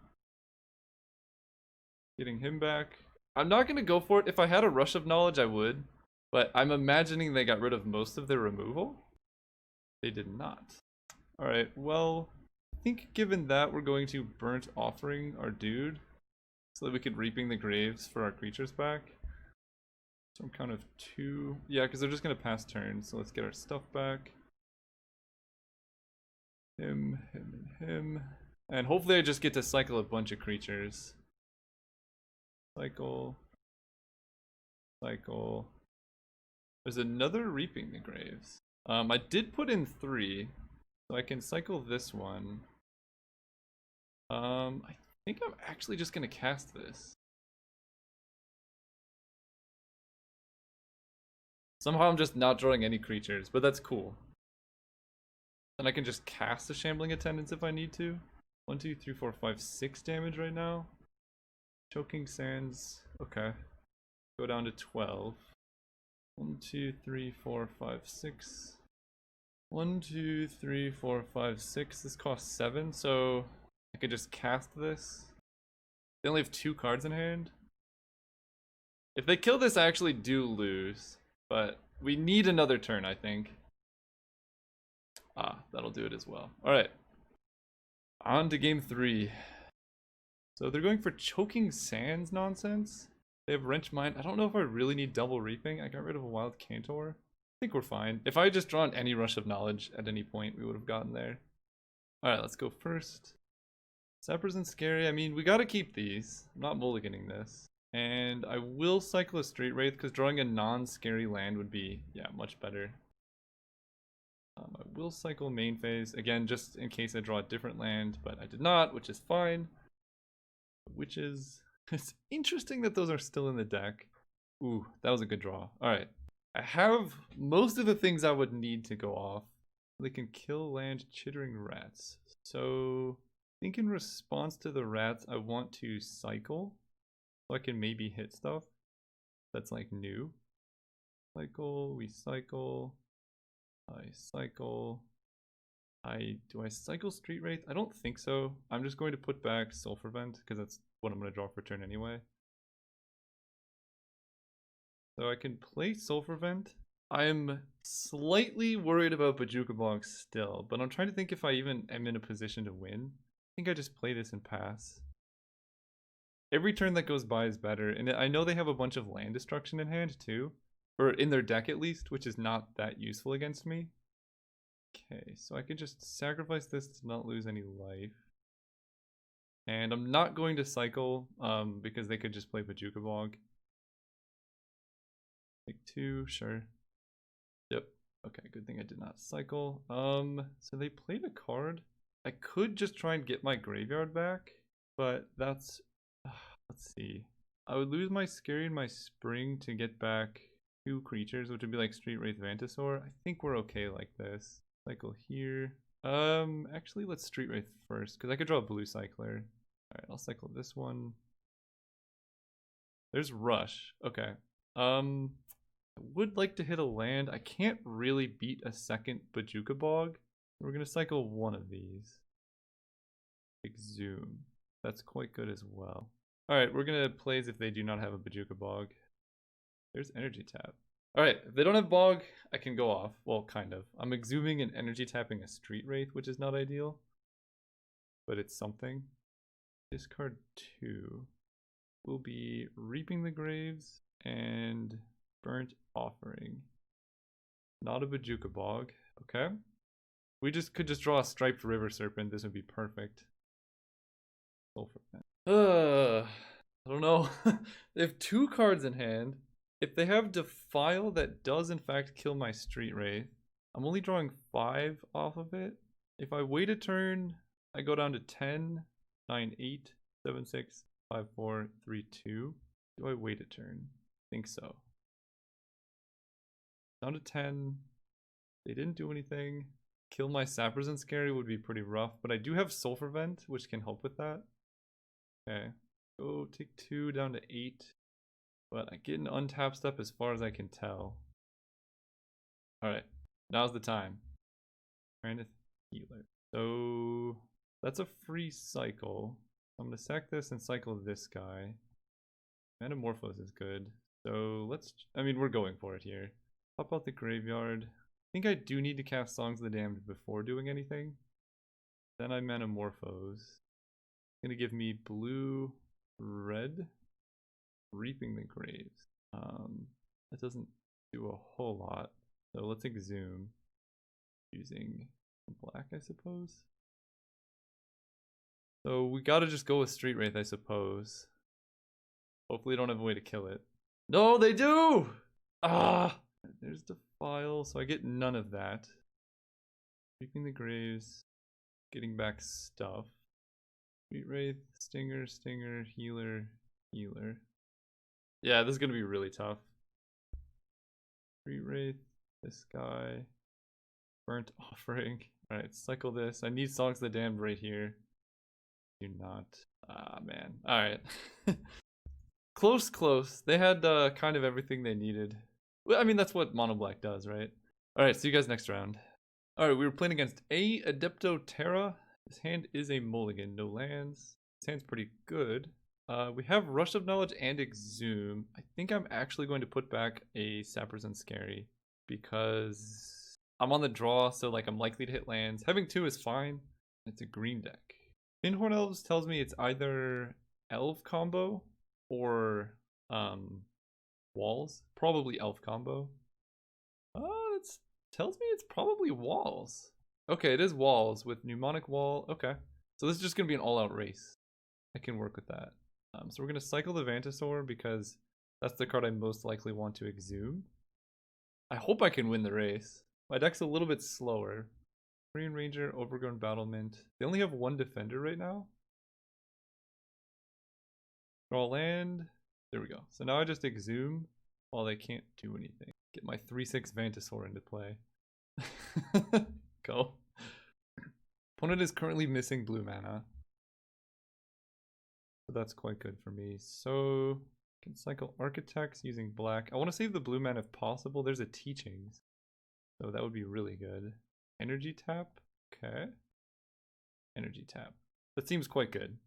Getting him back. I'm not gonna go for it. If I had a Rush of Knowledge, I would. But I'm imagining they got rid of most of their removal. They did not. Alright, well, I think given that, we're going to Burnt Offering our dude, so that we could Reaping the Graves for our creatures back. Some count of 2. Yeah, because they're just going to pass turns, so let's get our stuff back. Him, and him. And hopefully I just get to cycle a bunch of creatures. Cycle. Cycle. There's another Reaping the Graves. I did put in 3. So I can cycle this one. I think I'm actually just gonna cast this. Somehow I'm just not drawing any creatures, but that's cool. And I can just cast a Shambling Attendance if I need to. 1, 2, 3, 4, 5, 6 damage right now. Choking Sands. Okay. Go down to 12. 1, 2, 3, 4, 5, 6. 1, 2, 3, 4, 5, 6. This costs 7, so I could just cast this. They only have 2 cards in hand. If they kill this, I actually do lose, but We need another turn, I think. Ah, that'll do it as well. Alright. On to game 3. So they're going for Choking Sands nonsense. They have Wrench Mind. I don't know if I really need double reaping. I got rid of a Wild Cantor. I think we're fine. If I had just drawn any Rush of Knowledge at any point, we would have gotten there. Alright, let's go first. Sappers and Scary. I mean, we gotta keep these. I'm not mulliganing this. And I will cycle a Street Wraith because drawing a non-scary land would be, yeah, much better. I will cycle main phase, again, just in case I draw a different land, but I did not, which is fine. Witches. It's interesting that those are still in the deck. Ooh, that was a good draw. Alright. I have most of the things I would need to go off. They can kill land Chittering Rats. So, I think in response to the rats, I want to cycle. So I can maybe hit stuff. That's like new. Cycle, we cycle. I cycle. Do I cycle Street Wraith? I don't think so. I'm just going to put back Sulfur Vent because that's what I'm going to draw for turn anyway. So I can play Sulfur Vent. I'm slightly worried about Bojuka Bog still, but I'm trying to think if I even am in a position to win. I think I just play this and pass. Every turn that goes by is better, and I know they have a bunch of land destruction in hand too. Or in their deck at least, which is not that useful against me. Okay, so I can just sacrifice this to not lose any life. And I'm not going to cycle, because they could just play Bojuka Bog. Take 2, sure. Yep. Okay, good thing I did not cycle. So they played a card. I could just try and get my graveyard back, but that's... let's see. I would lose my Scary and my Spring to get back 2 creatures, which would be like Street Wraith Vantasaur. I think we're okay like this. Cycle here. Actually, let's Street Wraith first, because I could draw a blue cycler. Alright, I'll cycle this one. There's Rush. Okay. I would like to hit a land. I can't really beat a second Bojuka Bog. We're going to cycle one of these. Exhume. That's quite good as well. Alright, we're going to play as if they do not have a Bojuka Bog. There's Energy Tap. Alright, if they don't have Bog, I can go off. Well, kind of. I'm exhuming and energy tapping a Street Wraith, which is not ideal. But it's something. Discard 2. We'll be Reaping the Graves and Burnt Offering. Not a Bojuka Bog. Okay. We could just draw a Striped River Serpent. This would be perfect. I don't know. They have 2 cards in hand. If they have Defile that does in fact kill my Street Wraith, I'm only drawing 5 off of it. If I wait a turn, I go down to 10, 9, 8, 7, 6, 5, 4, 3, 2. Do I wait a turn? I think so. Down to 10. They didn't do anything. Kill my Sappers and Scary would be pretty rough, but I do have Sulfur Vent, which can help with that. Okay. Go take 2 down to 8. But I get an untap step as far as I can tell. Alright. Now's the time. Trying to healer. So that's a free cycle. I'm going to sack this and cycle this guy. Metamorphose is good. So let's... I mean, we're going for it here. Pop out the graveyard. I think I do need to cast Songs of the Damned before doing anything. Then I Metamorphose. It's going to give me blue, red, Reaping the Graves. That doesn't do a whole lot. So let's exhume. Using black, I suppose. So we gotta just go with Street Wraith, I suppose. Hopefully they don't have a way to kill it. No, they do! Ah! There's Defile, so I get none of that. Reaping the Graves. Getting back stuff. Street Wraith, Stinger, Stinger, Healer, Healer. Yeah, this is gonna be really tough. Street Wraith, this guy. Burnt Offering. Alright, cycle this. I need Songs of the Damned right here. Do not. Ah, man. Alright. Close, close. They had kind of everything they needed. Well, I mean, that's what Mono Black does, right? Alright, see you guys next round. Alright, we were playing against A Adepto Terra. His hand is a mulligan, no lands. His hand's pretty good. We have Rush of Knowledge and Exhume. I think I'm actually going to put back a Sappers and Scary. because I'm on the draw, so like I'm likely to hit lands. Having 2 is fine. It's a green deck. Inhorn Elves tells me it's either Elf combo or walls. Probably Elf combo. It tells me it's probably walls. Okay, it is walls with mnemonic wall. Okay, so this is just gonna be an all-out race. I can work with that. So we're gonna cycle the Vantasaur because that's the card I most likely want to exhume. I hope I can win the race. My deck's a little bit slower. Green Ranger, Overgrown Battlement. They only have 1 defender right now. Draw land. There we go. So now I just exhume while they can't do anything. Get my 3/6 Vantasaur into play. Go. Opponent is currently missing blue mana. So that's quite good for me. So I can cycle Architects using black. I want to save the blue mana if possible. There's a Teachings. So that would be really good. Energy tap. Okay. Energy tap. That seems quite good.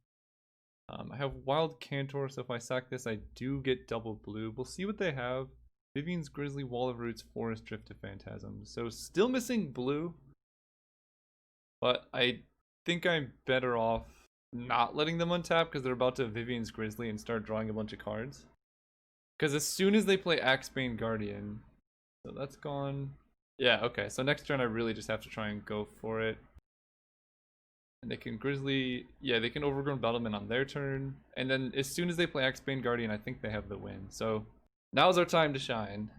I have Wild Cantor, so if I sack this, I do get double blue. We'll see what they have. Vivian's Grizzly, Wall of Roots, Forest Drift to Phantasm. So still missing blue. But I think I'm better off not letting them untap because they're about to Vivian's Grizzly and start drawing a bunch of cards. Because as soon as they play Axebane Guardian, so that's gone. Yeah, okay, so next turn I really just have to try and go for it. And they can Grizzly, yeah, they can Overgrown Battlement on their turn. And then as soon as they play Axebane Guardian, I think they have the win. So now's our time to shine.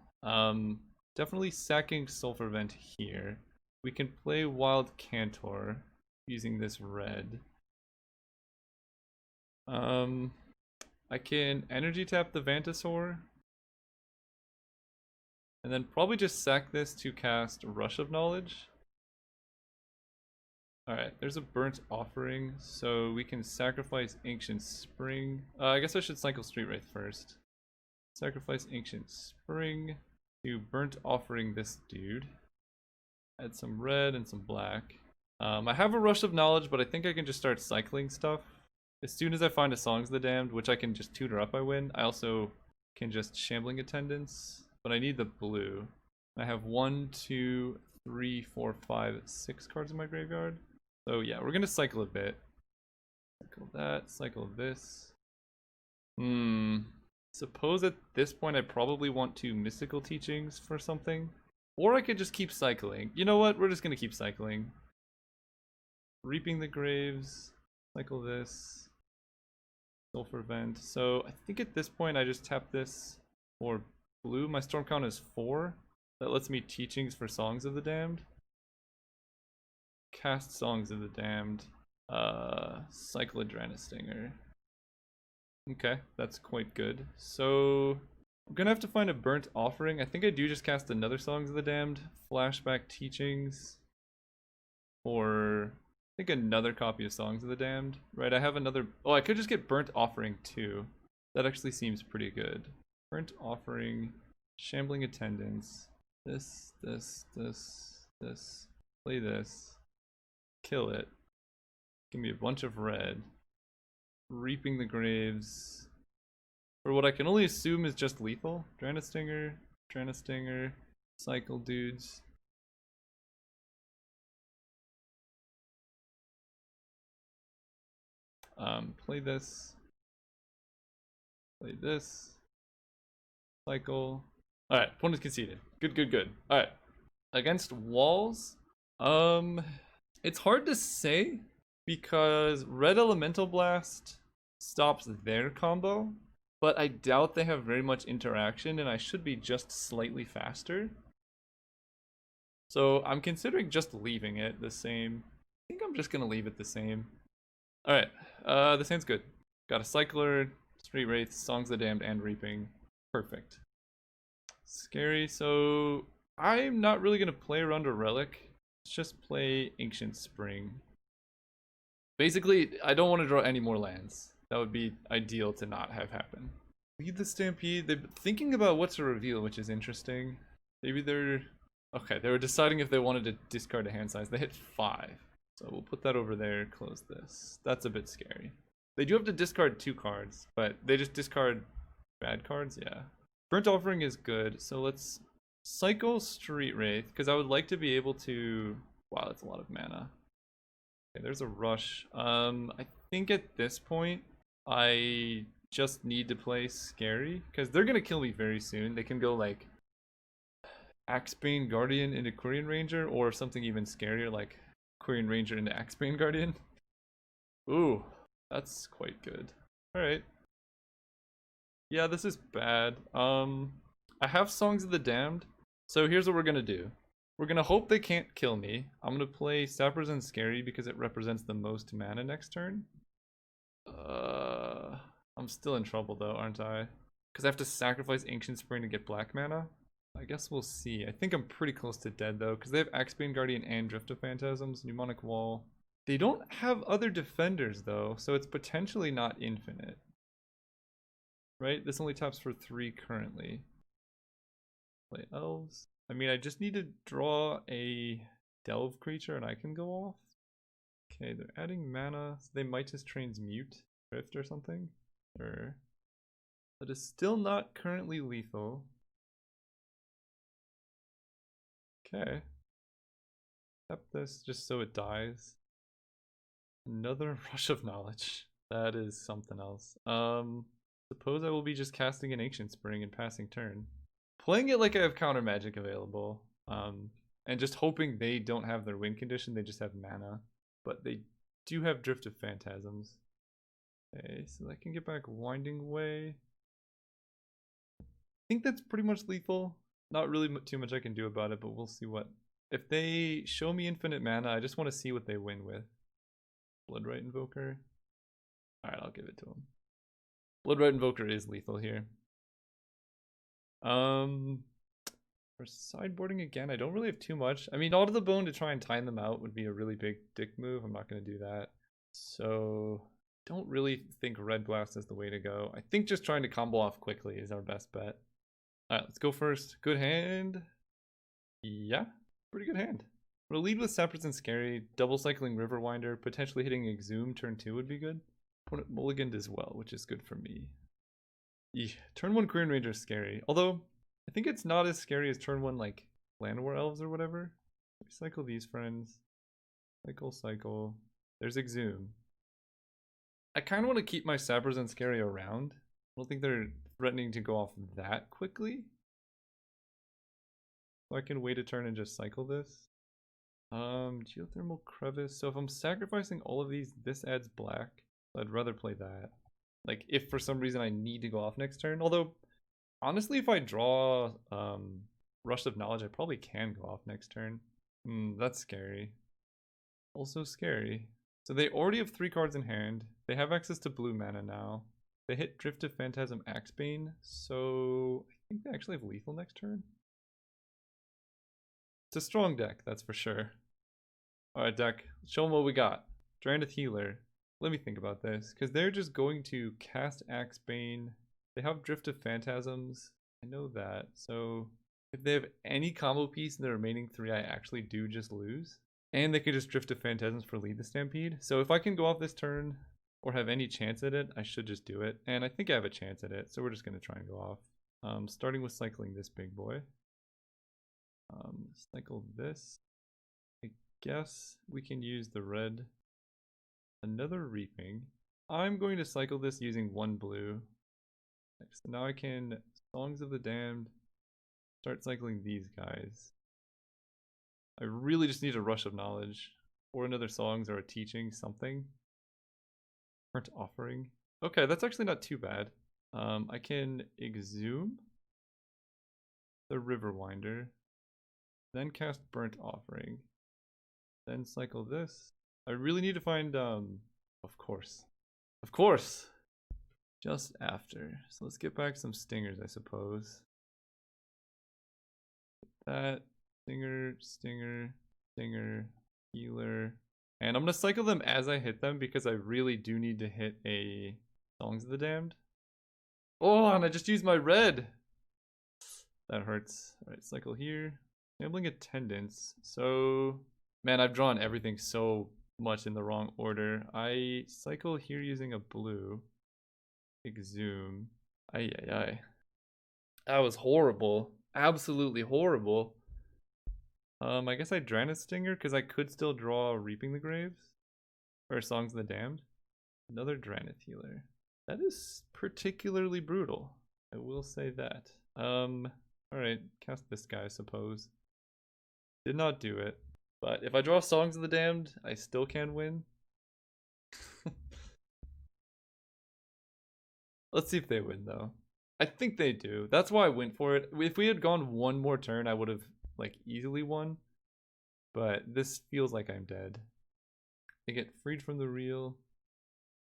Definitely sacking Sulfur Vent here. We can play Wild Cantor using this red. I can energy tap the Vantasaur. And then probably just sack this to cast Rush of Knowledge. Alright, there's a Burnt Offering, so we can sacrifice Ancient Spring. I guess I should cycle Street Wraith first. Sacrifice Ancient Spring to Burnt Offering this dude. Add some red and some black. I have a Rush of Knowledge, but I think I can just start cycling stuff. As soon as I find a Songs of the Damned, which I can just tutor up, I win. I also can just Shambling Attendance, but I need the blue. I have 1, 2, 3, 4, 5, 6 cards in my graveyard. So yeah, we're gonna cycle a bit. Cycle that, cycle this. Suppose at this point I probably want to Mystical Teachings for something. Or I could just keep cycling. You know what? We're just gonna keep cycling. Reaping the Graves. Cycle this. Sulfur Vent. So I think at this point I just tap this for blue. My storm count is 4. That lets me Teachings for Songs of the Damned. Cast Songs of the Damned. Cycle Adrena Stinger. Okay, that's quite good. So I'm gonna have to find a Burnt Offering. I think I do just cast another Songs of the Damned. Flashback Teachings. Or I think another copy of Songs of the Damned. Right, I have another. Oh, I could just get Burnt Offering too. That actually seems pretty good. Burnt Offering. Shambling Attendance. This. Play this. Kill it. Give me a bunch of red. Reaping the Graves. For what I can only assume is just lethal. Adrena Stinger. Cycle dudes. Play this. Play this. Cycle. Alright, opponent's conceded. Good. Alright. Against walls, it's hard to say because Red Elemental Blast stops their combo, but I doubt they have very much interaction and I should be just slightly faster. So I'm considering just leaving it the same. I think I'm just gonna leave it the same. Alright, this hand's good. Got a Cycler, Street Wraith, Songs of the Damned, and Reaping. Perfect. Scary, so I'm not really going to play around a Relic. Let's just play Ancient Spring. Basically, I don't want to draw any more lands. That would be ideal to not have happen. Lead the Stampede. They're thinking about what to reveal, which is interesting. Maybe they're... Okay, they were deciding if they wanted to discard a hand size. They hit 5. So we'll put that over there, close this. That's a bit scary. They do have to discard 2 cards, but they just discard bad cards? Yeah. Burnt Offering is good, so let's cycle Street Wraith, because I would like to be able to... Wow, that's a lot of mana. Okay, there's a rush. I think at this point, I just need to play Scary, because they're going to kill me very soon. They can go like Axebane Guardian into Quirion Ranger, or something even scarier like Quirion Ranger into Axebane Guardian. Ooh, that's quite good. Alright. Yeah, this is bad. I have Songs of the Damned, so here's what we're gonna do. We're gonna hope they can't kill me. I'm gonna play Sappers and Scary because it represents the most mana next turn. I'm still in trouble though, aren't I? Because I have to sacrifice Ancient Spring to get black mana? I guess we'll see. I think I'm pretty close to dead though, because they have Axebane Guardian and Drift of Phantasms, Mnemonic Wall. They don't have other defenders though, so it's potentially not infinite. Right? This only taps for 3 currently. Play Elves. I mean, I just need to draw a Delve creature and I can go off. Okay, they're adding mana, so they might just transmute Drift or something. Sure. That is still not currently lethal. Okay. Tap this just so it dies. Another Rush of Knowledge. That is something else. Suppose I will be just casting an Ancient Spring and passing turn. Playing it like I have counter magic available. And just hoping they don't have their win condition, they just have mana. But they do have Drift of Phantasms. Okay, so I can get back Winding Way. I think that's pretty much lethal. Not really too much I can do about it, but we'll see what... If they show me infinite mana, I just want to see what they win with. Bloodright Invoker. Alright, I'll give it to him. Bloodright Invoker is lethal here. For sideboarding again, I don't really have too much. I mean, All to the Bone to try and time them out would be a really big dick move. I'm not going to do that. So, don't really think Red Blast is the way to go. I think just trying to combo off quickly is our best bet. Alright, let's go first. Good hand. Yeah, pretty good hand. We'll lead with Sappers and Scary, double cycling Riverwinder, potentially hitting Exhume turn 2 would be good. Opponent mulliganed as well, which is good for me. Turn 1 Quirion Ranger is scary. Although, I think it's not as scary as turn 1 like Llanowar Elves or whatever. Cycle these friends. Cycle. There's Exhume. I kind of want to keep my Sappers and Scary around. I don't think they're threatening to go off that quickly. So I can wait a turn and just cycle this. Geothermal Crevice. So if I'm sacrificing all of these, this adds black. So I'd rather play that. Like, if for some reason I need to go off next turn. Although, honestly, if I draw Rush of Knowledge, I probably can go off next turn. That's scary. Also scary. So they already have 3 cards in hand. They have access to blue mana now. They hit Drift of Phantasm Axebane. So I think they actually have lethal next turn. It's a strong deck, that's for sure. Alright, deck. Let's show them what we got. Stranded Healer. Let me think about this, because they're just going to cast Axebane. They have Drift of Phantasms. I know that. So if they have any combo piece in the remaining 3, I actually do just lose. And they could just Drift of Phantasms for Lead the Stampede. So if I can go off this turn or have any chance at it, I should just do it. And I think I have a chance at it, so we're just going to try and go off. Starting with cycling this big boy. Cycle this. I guess we can use the red. Another Reaping. I'm going to cycle this using 1 blue. So now I can Songs of the Damned. Start cycling these guys. I really just need a Rush of Knowledge. Or another Songs or a Teaching, something. Burnt Offering. Okay, that's actually not too bad. I can Exhume the Riverwinder. Then cast Burnt Offering. Then cycle this. I really need to find, of course. Just after. So let's get back some stingers, I suppose. That. Stinger, healer. And I'm going to cycle them as I hit them because I really do need to hit a Songs of the Damned. Oh, and I just used my red. That hurts. Alright, cycle here. Enabling Attendance. So, man, I've drawn everything so much in the wrong order. I cycle here using a blue. Exhume. Ay. That was horrible. absolutely horrible. I guess I Draenus Stinger because I could still draw Reaping the Graves or Songs of the Damned. Another Draenith healer. That is particularly brutal. I will say that. Alright, cast this guy, I suppose. Did not do it. But if I draw Songs of the Damned, I still can win. Let's see if they win, though. I think they do. That's why I went for it. If we had gone one more turn, I would have, like, easily won. But this feels like I'm dead. They get freed from the real.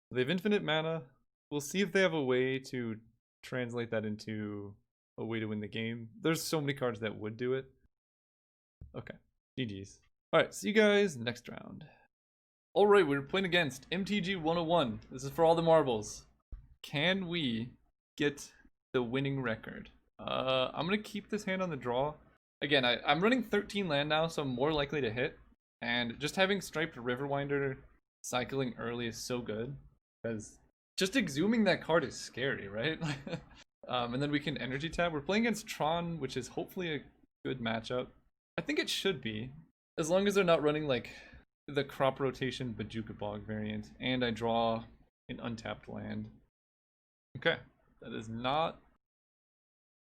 They have infinite mana. We'll see if they have a way to translate that into a way to win the game. There's so many cards that would do it. Okay, GG's. Alright, see you guys next round. Alright, we're playing against MTG 101. This is for all the marbles. Can we get the winning record? I'm gonna keep this hand on the draw. Again, I'm running 13 land now, so I'm more likely to hit. And just having Striped Riverwinder cycling early is so good. Because just exhuming that card is scary, right? And then we can energy tap. We're playing against Tron, which is hopefully a good matchup. I think it should be. As long as they're not running like the crop rotation Bajuka Bog variant. And I draw an untapped land. Okay. That is not...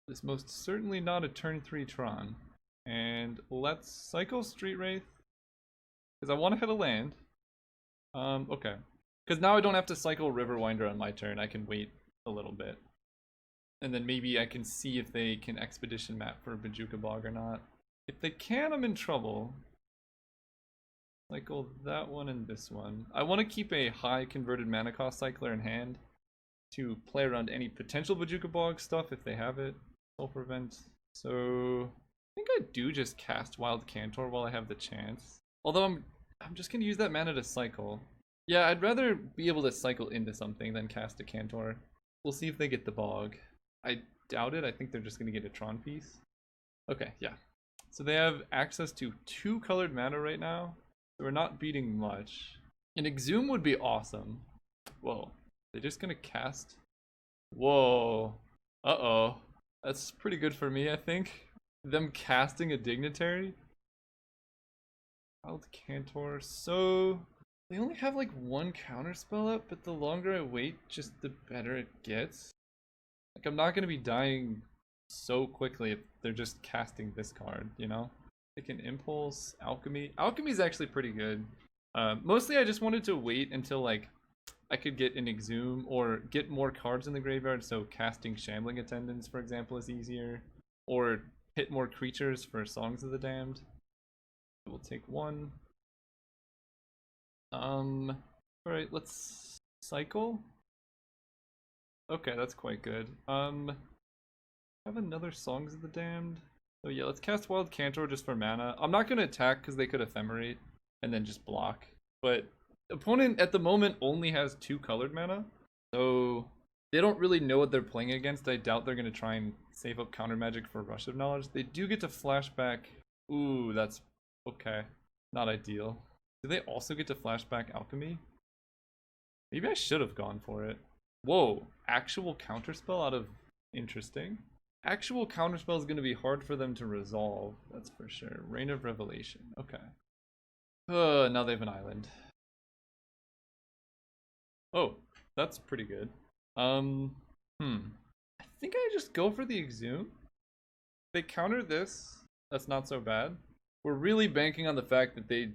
This most certainly not a turn 3 Tron. And let's cycle Street Wraith. Because I want to hit a land. Okay. Because now I don't have to cycle Riverwinder on my turn. I can wait a little bit. And then maybe I can see if they can Expedition map for Bajuka Bog or not. If they can, I'm in trouble. Cycle that one and this one. I want to keep a high converted mana cost cycler in hand to play around any potential Bajuka Bog stuff if they have it. Sulfur Vent. So I think I do just cast Wild Cantor while I have the chance. Although I'm just going to use that mana to cycle. Yeah, I'd rather be able to cycle into something than cast a Cantor. We'll see if they get the Bog. I doubt it. I think they're just going to get a Tron piece. Okay, yeah. So they have access to 2 colored mana right now. So we're not beating much. An Exhume would be awesome. Whoa. They're just going to cast... Whoa. Uh-oh. That's pretty good for me, I think. Them casting a Dignitary. Wild Cantor. So... They only have like 1 counterspell up, but the longer I wait, just the better it gets. Like, I'm not going to be dying so quickly if they're just casting this card, you know? They can Impulse, Alchemy. Alchemy is actually pretty good. Mostly I just wanted to wait until like I could get an Exhume or get more cards in the graveyard, so casting Shambling Attendants, for example, is easier. Or hit more creatures for Songs of the Damned. We'll take 1. Alright, let's cycle. Okay, that's quite good. Have another Songs of the Damned. So yeah, let's cast Wild Cantor just for mana. I'm not gonna attack because they could Ephemerate and then just block. But opponent at the moment only has 2 colored mana, so they don't really know what they're playing against. I doubt they're gonna try and save up counter magic for Rush of Knowledge. They do get to flashback. Ooh, that's okay. Not ideal. Do they also get to flashback Alchemy? Maybe I should have gone for it. Whoa, actual counterspell out of... Interesting. Actual counterspell is going to be hard for them to resolve, that's for sure. Reign of Revelation, okay. Now they have an island. Oh, that's pretty good. I think I just go for the Exhume. If they counter this, that's not so bad. We're really banking on the fact that they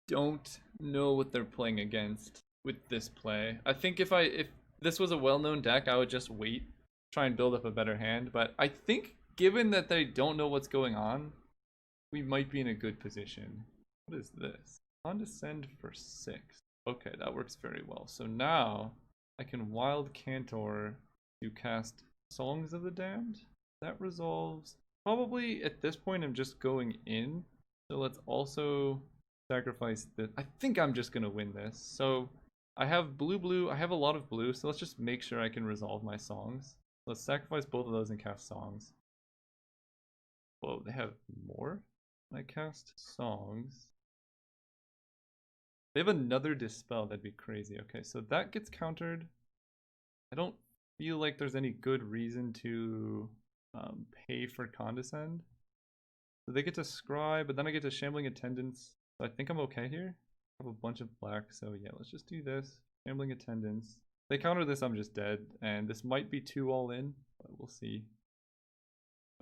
don't know what they're playing against with this play. I think if this was a well-known deck, I would just wait, try and build up a better hand, but I think given that they don't know what's going on, we might be in a good position. What is this? Condescend for 6. Okay, that works very well. So now I can Wild Cantor to cast Songs of the Damned. That resolves. Probably at this point I'm just going in. So let's also sacrifice this. I think I'm just gonna win this. So I have blue, I have a lot of blue, so let's just make sure I can resolve my songs. Let's sacrifice both of those and cast songs. Whoa, they have more? I cast songs. They have another dispel, that'd be crazy. Okay, so that gets countered. I don't feel like there's any good reason to pay for Condescend. So they get to Scry, but then I get to Shambling Attendance. So I think I'm okay here. I have a bunch of black, so yeah, let's just do this. Shambling Attendance. If they counter this, I'm just dead, and this might be 2 all in, but we'll see.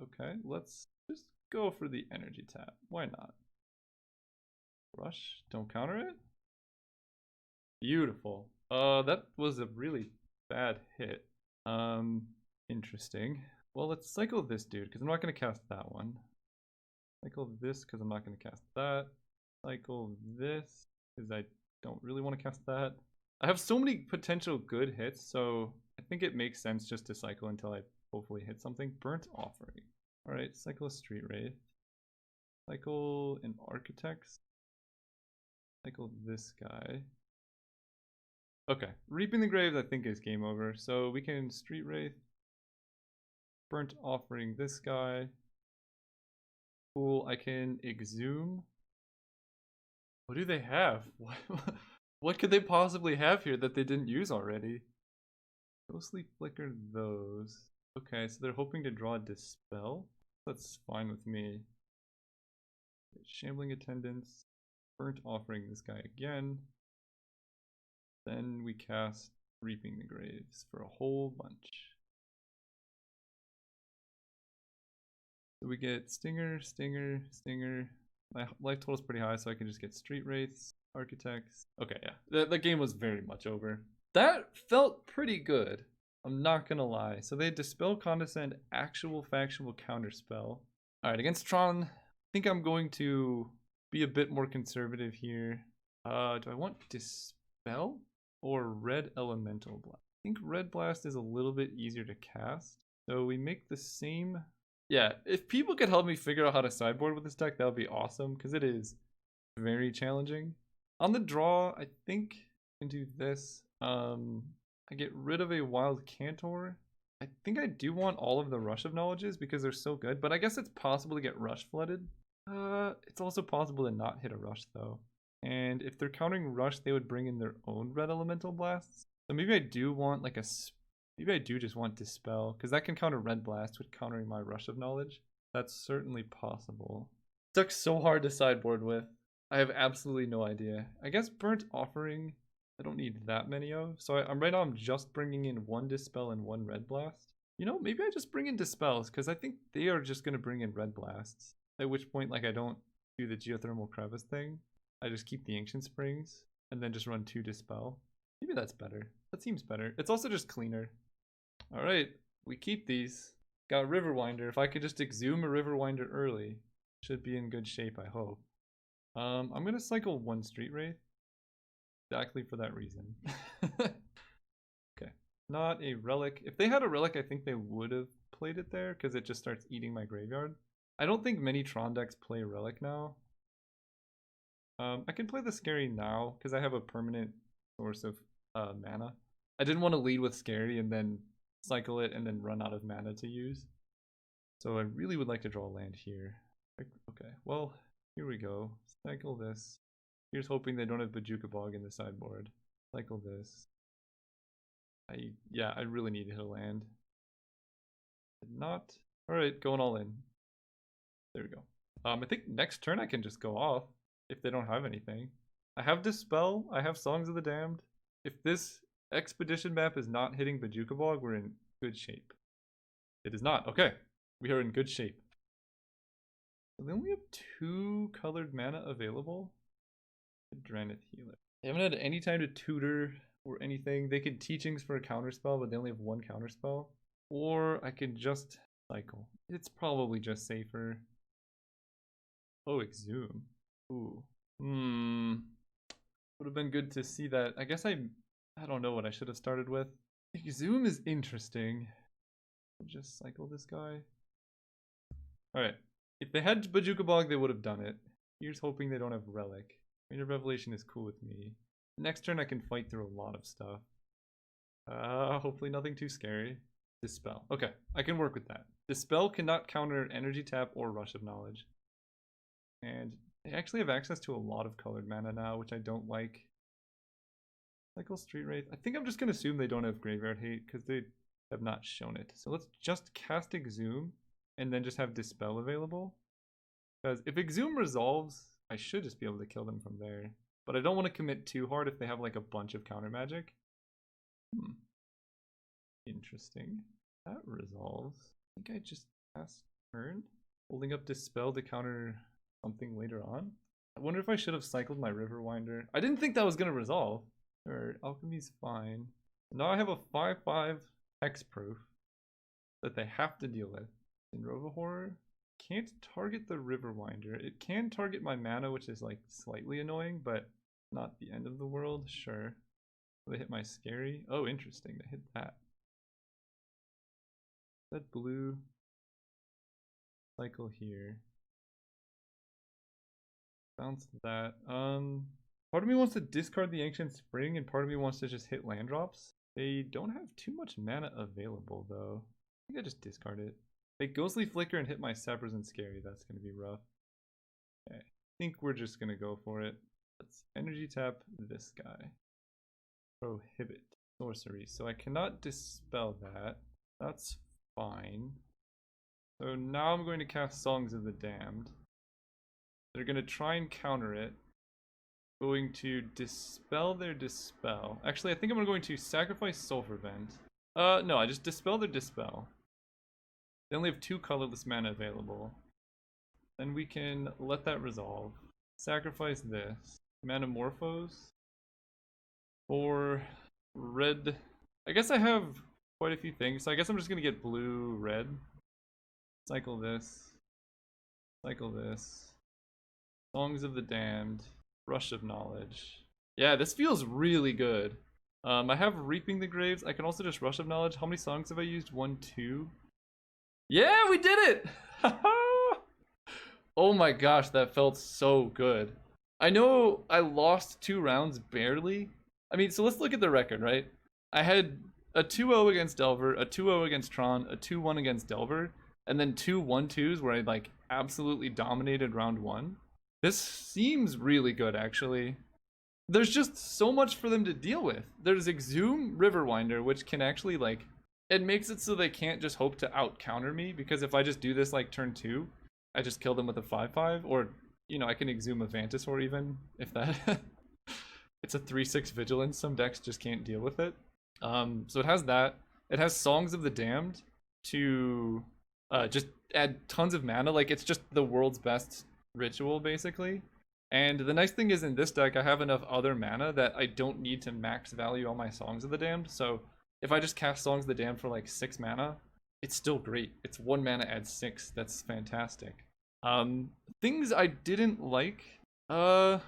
Okay, let's just go for the energy tap. Why not? Rush, don't counter it. Beautiful. That was a really bad hit. Interesting. Well, let's cycle this dude, because I'm not going to cast that one. Cycle this, because I'm not going to cast that. Cycle this, because I don't really want to cast that. I have so many potential good hits, so I think it makes sense just to cycle until I hopefully hit something. Burnt Offering. Alright, cycle a Street Wraith. Cycle an Architects. Cycle this guy. Okay, Reaping the Graves I think is game over, so we can Street Wraith. Burnt Offering this guy. Cool, I can Exhume. What do they have? What could they possibly have here that they didn't use already? Ghostly Flicker those. Okay, so they're hoping to draw Dispel. That's fine with me. Shambling Attendance. Burnt Offering this guy again. Then we cast Reaping the Graves for a whole bunch. So we get Stinger, Stinger, Stinger. My life total is pretty high, so I can just get Street Wraiths, Architects. Okay, yeah. The game was very much over. That felt pretty good. I'm not gonna lie. So they Dispel, Condescend, actual factual counterspell. Alright, against Tron, I think I'm going to be a bit more conservative here. Do I want Dispel or Red Elemental Blast? I think Red Blast is a little bit easier to cast. So we make the same... Yeah, if people could help me figure out how to sideboard with this deck, that would be awesome, because it is very challenging. On the draw, I think I can do this. I get rid of a Wild Cantor. I think I do want all of the Rush of Knowledges because they're so good, but I guess it's possible to get Rush flooded. It's also possible to not hit a Rush though. And if they're countering Rush, they would bring in their own Red Elemental Blasts. So maybe I do want like maybe I do just want Dispel, because that can counter Red Blast with countering my Rush of Knowledge. That's certainly possible. Deck's so hard to sideboard with. I have absolutely no idea. I guess Burnt Offering, I don't need that many of. So right now I'm just bringing in 1 Dispel and 1 Red Blast. You know, maybe I just bring in Dispels, because I think they are just going to bring in Red Blasts. At which point, like, I don't do the Geothermal Crevice thing. I just keep the Ancient Springs, and then just run 2 Dispel. Maybe that's better. That seems better. It's also just cleaner. Alright, we keep these. Got Riverwinder. If I could just Exhume a Riverwinder early, should be in good shape, I hope. I'm going to cycle 1 Street Wraith. Exactly for that reason. Okay, not a Relic. If they had a Relic, I think they would have played it there, because it just starts eating my graveyard. I don't think many Tron decks play Relic now. I can play the Scary now, because I have a permanent source of mana. I didn't want to lead with Scary and then cycle it and then run out of mana to use. So I really would like to draw a land here. Okay, well, here we go. Cycle this. Here's hoping they don't have Bojuka Bog in the sideboard. Cycle this. I really need to hit a land. Did not. Alright, going all in. There we go. I think next turn I can just go off if they don't have anything. I have Dispel, I have Songs of the Damned. If this Expedition map is not hitting Bojuka Bog, we're in good shape. It is not. Okay, we are in good shape. So they only have 2 colored mana available. Dranith Healer. They haven't had any time to tutor or anything. They could Teachings for a counterspell, but they only have 1 counterspell. Or I could just cycle. It's probably just safer. Oh, Exhume. Ooh. Would have been good to see that. I guess I don't know what I should have started with. Exhume is interesting. I'll just cycle this guy. Alright. If they had Bojuka Bog, they would have done it. Here's hoping they don't have Relic. Range of Revelation is cool with me. Next turn I can fight through a lot of stuff. Hopefully nothing too scary. Dispel. Okay, I can work with that. Dispel cannot counter Energy Tap or Rush of Knowledge. And they actually have access to a lot of colored mana now, which I don't like. Cycle Street Wraith. I think I'm just going to assume they don't have Graveyard Hate, because they have not shown it. So let's just cast Exhume. and then just have Dispel available. Because if Exhume resolves, I should just be able to kill them from there. But I don't want to commit too hard if they have like a bunch of counter magic. Interesting. That resolves. I think I just passed turn. Holding up Dispel to counter something later on. I wonder if I should have cycled my Riverwinder. I didn't think that was going to resolve. Or Alchemy's fine. Now I have a 5/5 hexproof that they have to deal with. And Rovahorror can't target the Riverwinder. It can target my mana, which is like slightly annoying, but not the end of the world. Sure. They hit my Scary. Oh, interesting. They hit that. That blue. Cycle here. Bounce that. Part of me wants to discard the Ancient Spring, and part of me wants to just hit land drops. They don't have too much mana available, though. I think I just discard it. They Ghostly Flicker and hit my Sappers and Scary. That's going to be rough. Okay. I think we're just going to go for it. Let's energy tap this guy. Prohibit sorcery. So I cannot dispel that. That's fine. So now I'm going to cast Songs of the Damned. They're going to try and counter it. Going to dispel their dispel. Actually, I think I'm going to sacrifice Sulfur Vent. No, I just dispel their dispel. They only have 2 colorless mana available. Then we can let that resolve. Sacrifice this. Manamorphose. For red. I guess I have quite a few things, so I guess I'm just going to get blue, red. Cycle this. Cycle this. Songs of the Damned. Rush of Knowledge. Yeah, this feels really good. I have Reaping the Graves. I can also just Rush of Knowledge. How many songs have I used? 1, 2. Yeah, we did it! Oh my gosh, that felt so good. I know I lost 2 rounds barely. I mean, so let's look at the record, right? I had a 2-0 against Delver, a 2-0 against Tron, a 2-1 against Delver, and then 2 1-2s where I like absolutely dominated round 1. This seems really good, actually. There's just so much for them to deal with. There's Exhume Riverwinder, which can actually, like, it makes it so they can't just hope to out-counter me, because if I just do this, like, turn 2, I just kill them with a 5/5, or, you know, I can Exhume a Vantisor even, if that... It's a 3/6 Vigilance, some decks just can't deal with it. So it has that. It has Songs of the Damned to just add tons of mana, like, it's just the world's best ritual, basically. And the nice thing is, in this deck, I have enough other mana that I don't need to max value all my Songs of the Damned. So if I just cast Songs of the Damned for like 6 mana, it's still great. It's 1 mana adds 6. That's fantastic. Things I didn't like. I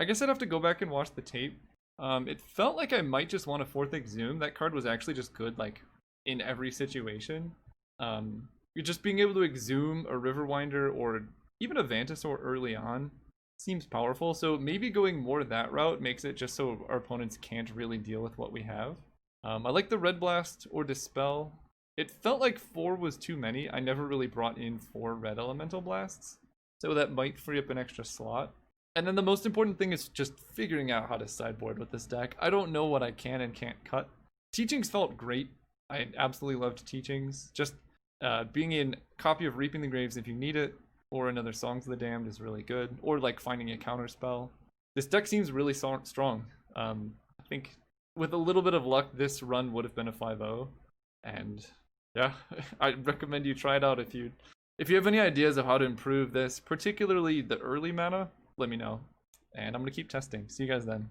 guess I'd have to go back and watch the tape. It felt like I might just want a 4th Exhume. That card was actually just good, like, in every situation. You're just being able to Exhume a Riverwinder or even a Vantisor early on seems powerful, so maybe going more that route makes it just so our opponents can't really deal with what we have. I like the Red Blast or Dispel. It felt like 4 was too many. I never really brought in 4 Red Elemental Blasts, so that might free up an extra slot. And then the most important thing is just figuring out how to sideboard with this deck. I don't know what I can and can't cut. Teachings felt great. I absolutely loved Teachings. Just being in copy of Reaping the Graves if you need it, or another Songs of the Damned is really good, or like finding a counter spell. This deck seems really strong. I think with a little bit of luck, this run would have been a 5-0, and yeah, I'd recommend you try it out if you have any ideas of how to improve this, particularly the early mana. Let me know, and I'm gonna keep testing. See you guys then.